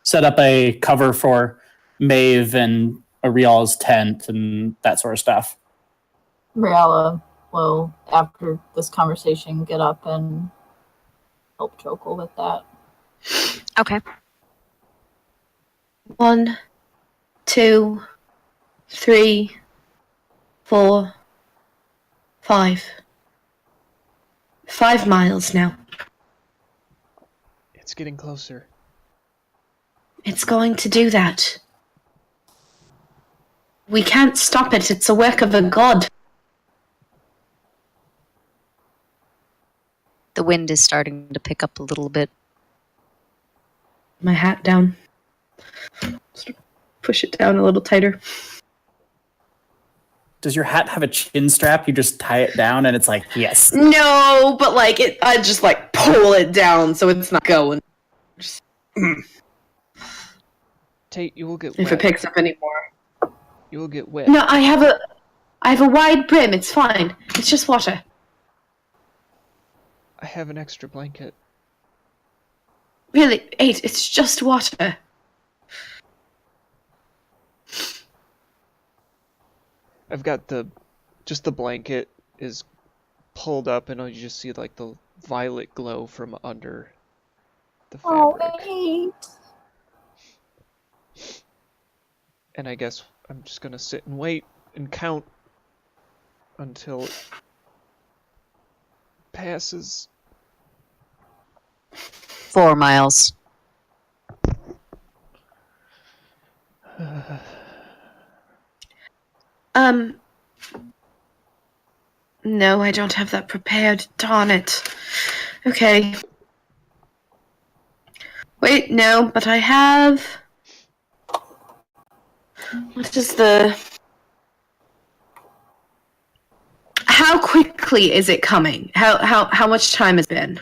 set up a cover for Maeve and Ariel's tent and that sort of stuff. Mariella will, after this conversation, get up and help Jokal with that. Okay. 1, 2, 3, 4, 5. 5 miles now. It's getting closer. It's going to do that. We can't stop it. It's a work of a god. The wind is starting to pick up a little bit. My hat down. Push it down a little tighter. Does your hat have a chin strap? You just tie it down and it's like, yes. No, but I just pull it down so it's not going. Just, Tate, you will get if wet. it picks up anymore. You will get wet. No, I have a wide brim. It's fine. It's just water. I have an extra blanket. Really, 8. It's just water. I've got the blanket is pulled up, and you just see the violet glow from under the fabric. Oh, 8. And I guess I'm just gonna sit and wait and count until it passes. 4 miles. No, I don't have that prepared. Darn it. Okay. Wait, no, but I have... What is the... How quickly is it coming? How much time has been?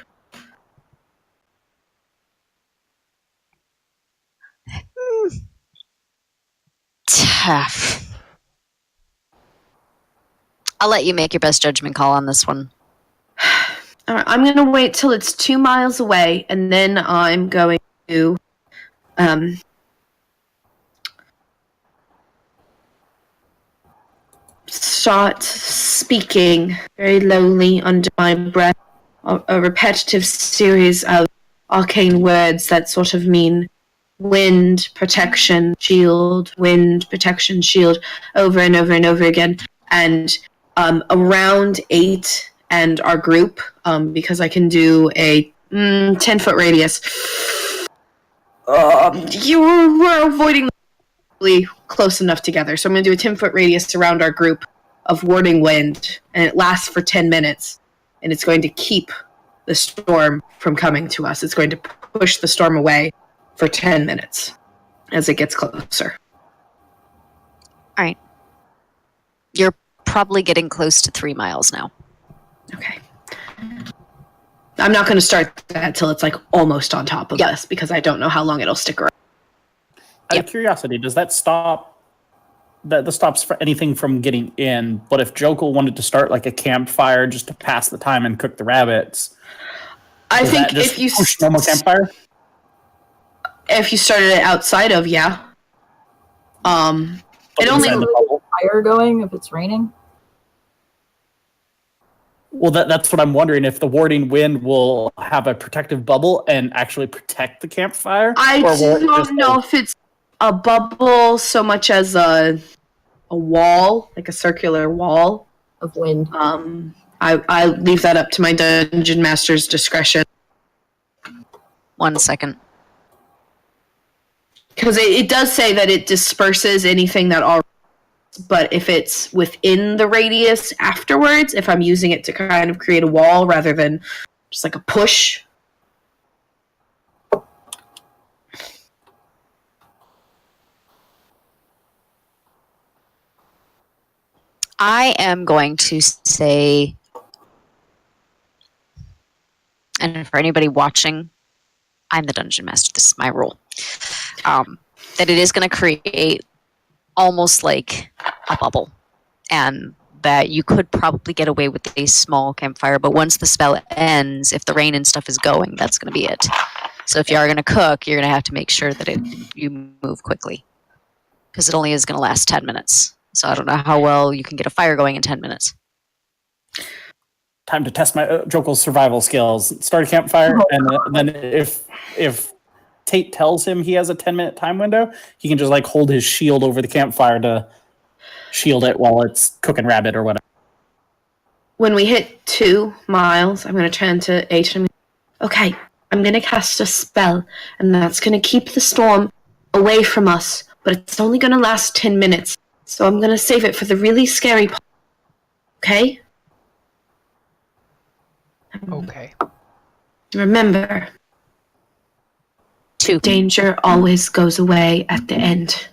Tough. I'll let you make your best judgment call on this one. All right, I'm going to wait till it's 2 miles away, and then I'm going to start speaking very lowly under my breath, a repetitive series of arcane words that sort of mean wind, protection, shield, wind, protection, shield, over and over and over again. And around 8 and our group, because I can do a 10-foot radius. You were avoiding really close enough together. So I'm going to do a 10-foot radius around our group of warding wind, and it lasts for 10 minutes. And it's going to keep the storm from coming to us. It's going to push the storm away for 10 minutes as it gets closer. All right. You're probably getting close to 3 miles now. Okay. I'm not going to start that till it's almost on top of us, because I don't know how long it'll stick around. Out of curiosity, does that stop? That stops for anything from getting in. But if Jokal wanted to start a campfire just to pass the time and cook the rabbits, I think if you push normal campfire, if you started it outside of, yeah. It only fire going if it's raining. Well, that's what I'm wondering, if the warding wind will have a protective bubble and actually protect the campfire. I or will it just don't know if it's a bubble so much as a wall, like a circular wall. Of wind. I leave that up to my dungeon master's discretion. 1 second. Because it does say that it disperses anything that already, but if it's within the radius afterwards, if I'm using it to kind of create a wall rather than just like a push. I am going to say, and for anybody watching, I'm the dungeon master. This is my rule. That it is going to create almost like a bubble, and that you could probably get away with a small campfire, but once the spell ends, if the rain and stuff is going, that's going to be it. So if you are going to cook, you're going to have to make sure that you move quickly, because it only is going to last 10 minutes. So I don't know how well you can get a fire going in 10 minutes. time to test my Jokel's survival skills. Start a campfire, and then if Tate tells him he has a 10-minute time window, he can just like hold his shield over the campfire to shield it while it's cooking rabbit or whatever. When we hit 2 miles, I'm going to turn to H and okay, I'm going to cast a spell, and that's going to keep the storm away from us, but it's only going to last 10 minutes, so I'm going to save it for the really scary part. Okay? Okay. Remember, 2. danger always goes away at the end.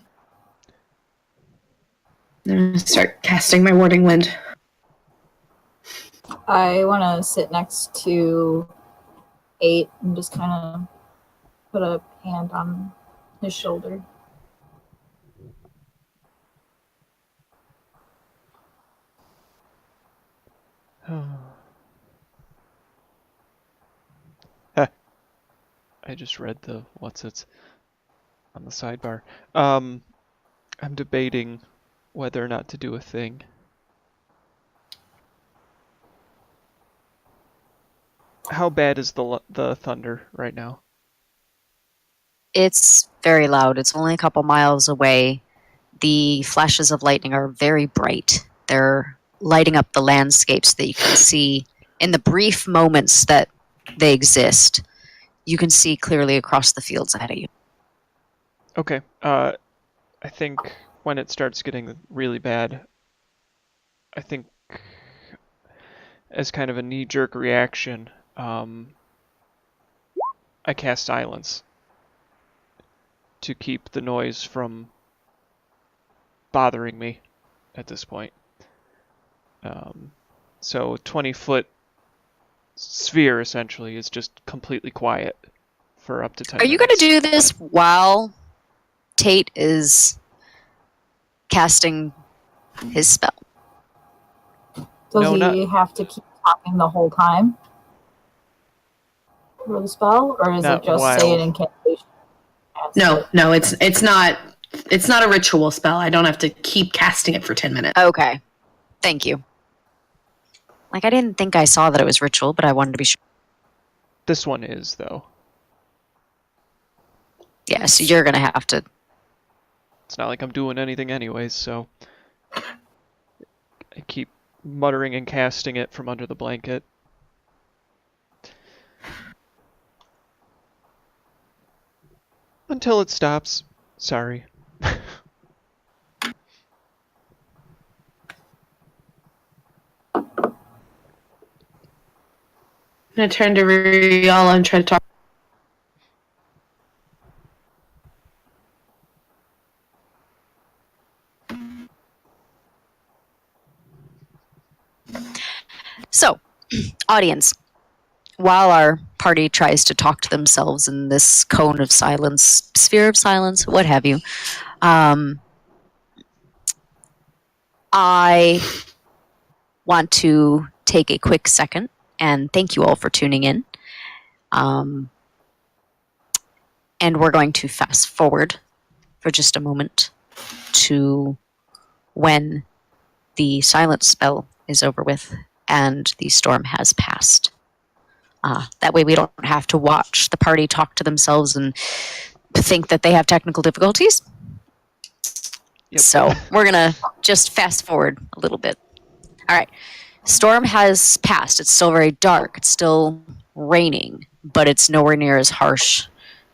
I'm going to start casting my warding wind. I want to sit next to 8 and just kind of put a hand on his shoulder. I just read the what's-its on the sidebar. I'm debating whether or not to do a thing. How bad is the thunder right now? It's very loud. It's only a couple miles away. The flashes of lightning are very bright. They're lighting up the landscapes that you can see in the brief moments that they exist. You can see clearly across the fields ahead of you. Okay. I think when it starts getting really bad, I think as kind of a knee-jerk reaction, I cast silence to keep the noise from bothering me at this point. So 20-foot sphere essentially is just completely quiet for up to 10 Are you going to do this while Tate is casting his spell? Does No, he have to keep talking the whole time for the spell, or is Not it just while. say an incantation? No, it's not a ritual spell. I don't have to keep casting it for 10 minutes. Okay. Thank you. Like, I didn't think I saw that it was ritual, but I wanted to be sure. This one is, though. Yeah, so you're going to have to... It's not like I'm doing anything anyways, so I keep muttering and casting it from under the blanket. Until it stops. Sorry. I'm going to turn to Riala and try to talk. So, audience, while our party tries to talk to themselves in this cone of silence, sphere of silence, what have you, I want to take a quick second and thank you all for tuning in. And we're going to fast forward for just a moment to when the silence spell is over with and the storm has passed. That way we don't have to watch the party talk to themselves and think that they have technical difficulties. Yep. So we're going to just fast forward a little bit. All right. Storm has passed. It's still very dark. It's still raining, but it's nowhere near as harsh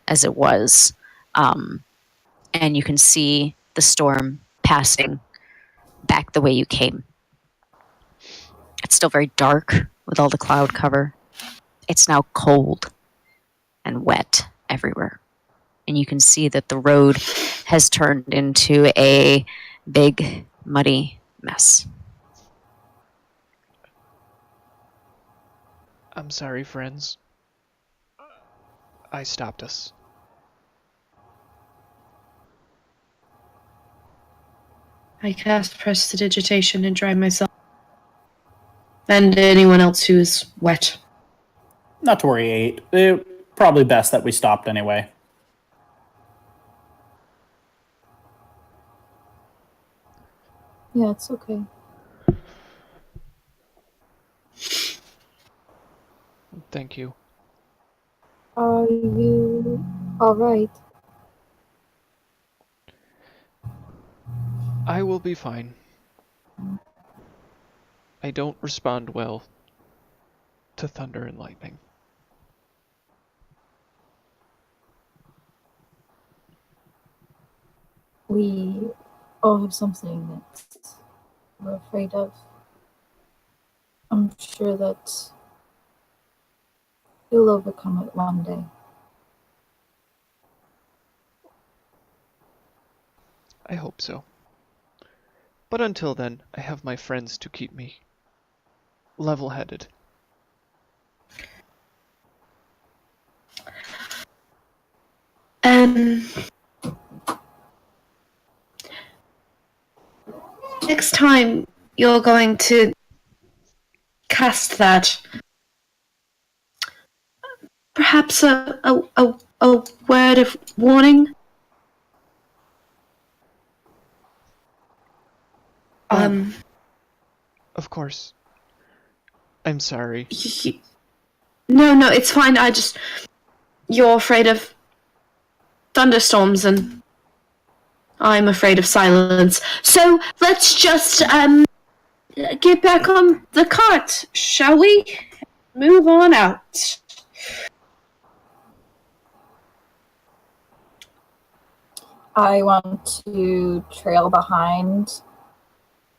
as it was. And you can see the storm passing back the way you came. It's still very dark with all the cloud cover. It's now cold and wet everywhere. And you can see that the road has turned into a big, muddy mess. I'm sorry, friends. I stopped us. I cast prestidigitation and dry myself. And anyone else who's wet. Not to worry, 8. Probably best that we stopped anyway. Yeah, it's okay. Thank you. Are you alright? I will be fine. I don't respond well to thunder and lightning. We all have something that we're afraid of. I'm sure that you'll overcome it one day. I hope so. But until then, I have my friends to keep me level-headed. Next time you're going to cast that, perhaps a word of warning? Of course. I'm sorry. No, it's fine. You're afraid of thunderstorms and I'm afraid of silence. So let's just, get back on the cart, shall we? Move on out. I want to trail behind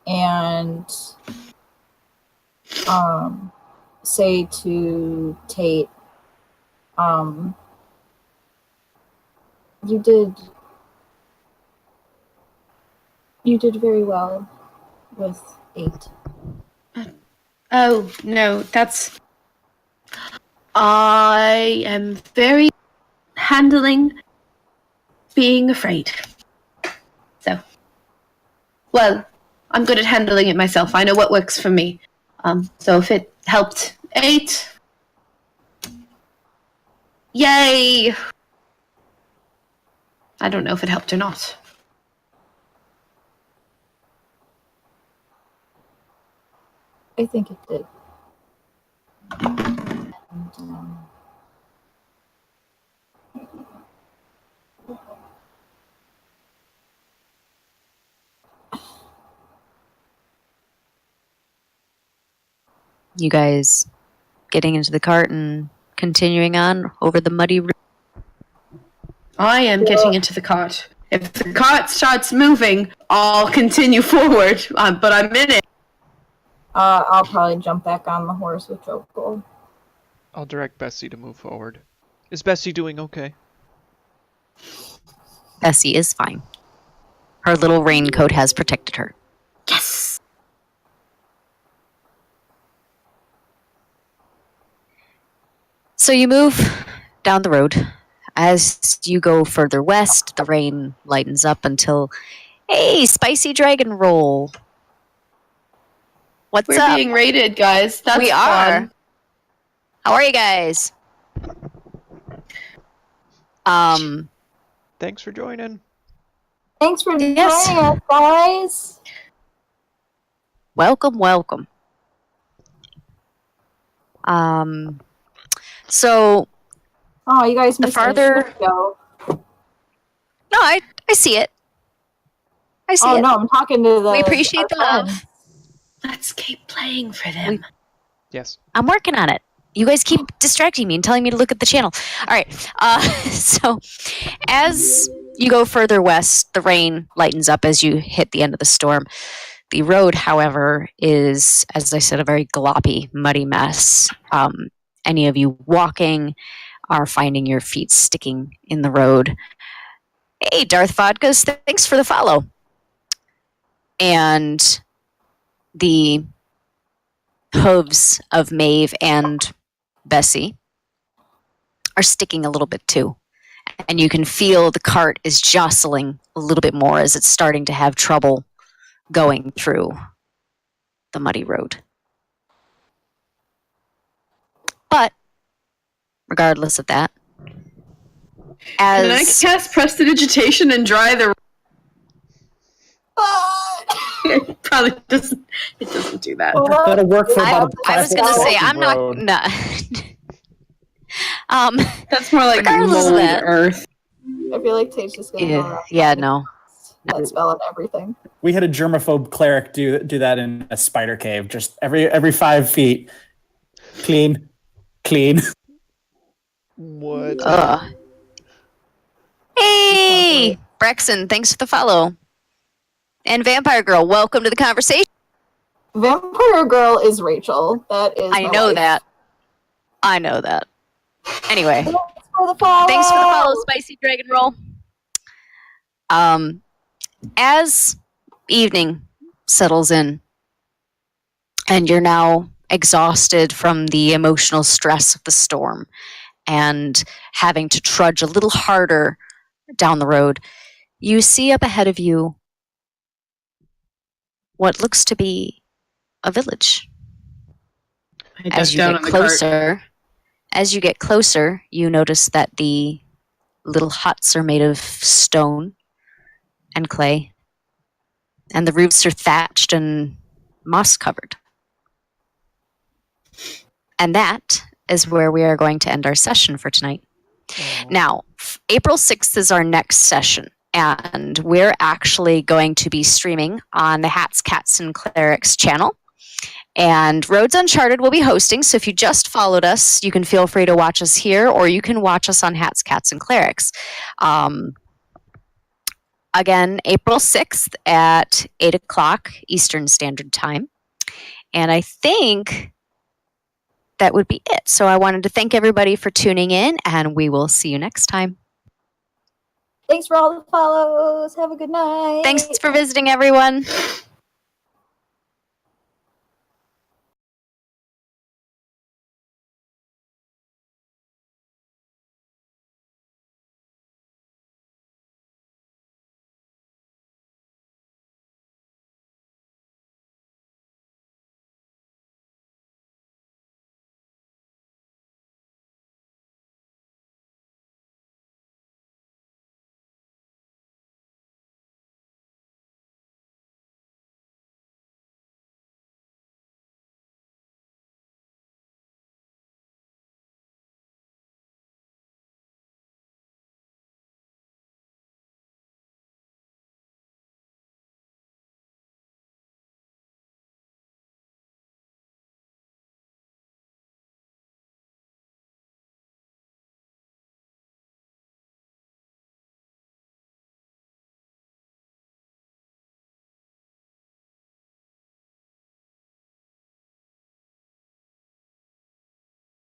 and say to Tate, you did very well with 8. Oh, no, I am very handling being afraid. So, well, I'm good at handling it myself. I know what works for me. So if it helped 8, yay! I don't know if it helped or not. I think it did. And, You guys getting into the cart and continuing on over the muddy road? I am getting into the cart. If the cart starts moving, I'll continue forward, but I'm in it. I'll probably jump back on the horse with Jokol. I'll direct Bessie to move forward. Is Bessie doing okay? Bessie is fine. Her little raincoat has protected her. Yes! So you move down the road. As you go further west, the rain lightens up until, hey, spicy dragon roll. What's We're up? being raided, guys. That's We are. fun. How are you guys? Thanks for joining. Thanks for joining Yes. us, guys. Welcome. So Oh, you guys The missed farther- a show. no, I see it. I see Oh it. no, I'm talking to the. We appreciate the our love. friends. Let's keep playing for them. Yes. I'm working on it. You guys keep distracting me and telling me to look at the channel. All right. So as you go further west, the rain lightens up as you hit the end of the storm. The road, however, is, as I said, a very gloppy, muddy mess. Any of you walking are finding your feet sticking in the road. Hey, Darth Vodkas, thanks for the follow. And the hooves of Maeve and Bessie are sticking a little bit too. And you can feel the cart is jostling a little bit more as it's starting to have trouble going through the muddy road. But regardless of that, Can I as cast prestidigitation and dry the? It probably doesn't. It doesn't do that. Well, That'll work for about a I was going to classic say, I'm not. road. No. That's more like Regardless of mold that- earth. I feel like Tate's just gonna go around. Yeah, no. That spell and everything. We had a germaphobe cleric do that in a spider cave. Just every 5 feet, clean. What? Hey, Brexon, thanks for the follow. And Vampire Girl, welcome to the conversation. Vampire Girl is Rachel. That is. I my know wife. that. I know that. Anyway, Thanks for the follow. thanks for the follow, Spicy Dragon Roll. As evening settles in, and you're now exhausted from the emotional stress of the storm and having to trudge a little harder down the road, you see up ahead of you what looks to be a village. I As duck you down get on the cart. closer, you notice that the little huts are made of stone and clay, and the roofs are thatched and moss covered. And that is where we are going to end our session for tonight. Now, April 6th is our next session, and we're actually going to be streaming on the Hats, Cats, and Clerics channel. And Roads Uncharted will be hosting, so if you just followed us, you can feel free to watch us here, or you can watch us on Hats, Cats, and Clerics. Again, April 6th at 8 o'clock Eastern Standard Time. And I think that would be it. So I wanted to thank everybody for tuning in, and we will see you next time. Thanks for all the follows. Have a good night. Thanks for visiting, everyone.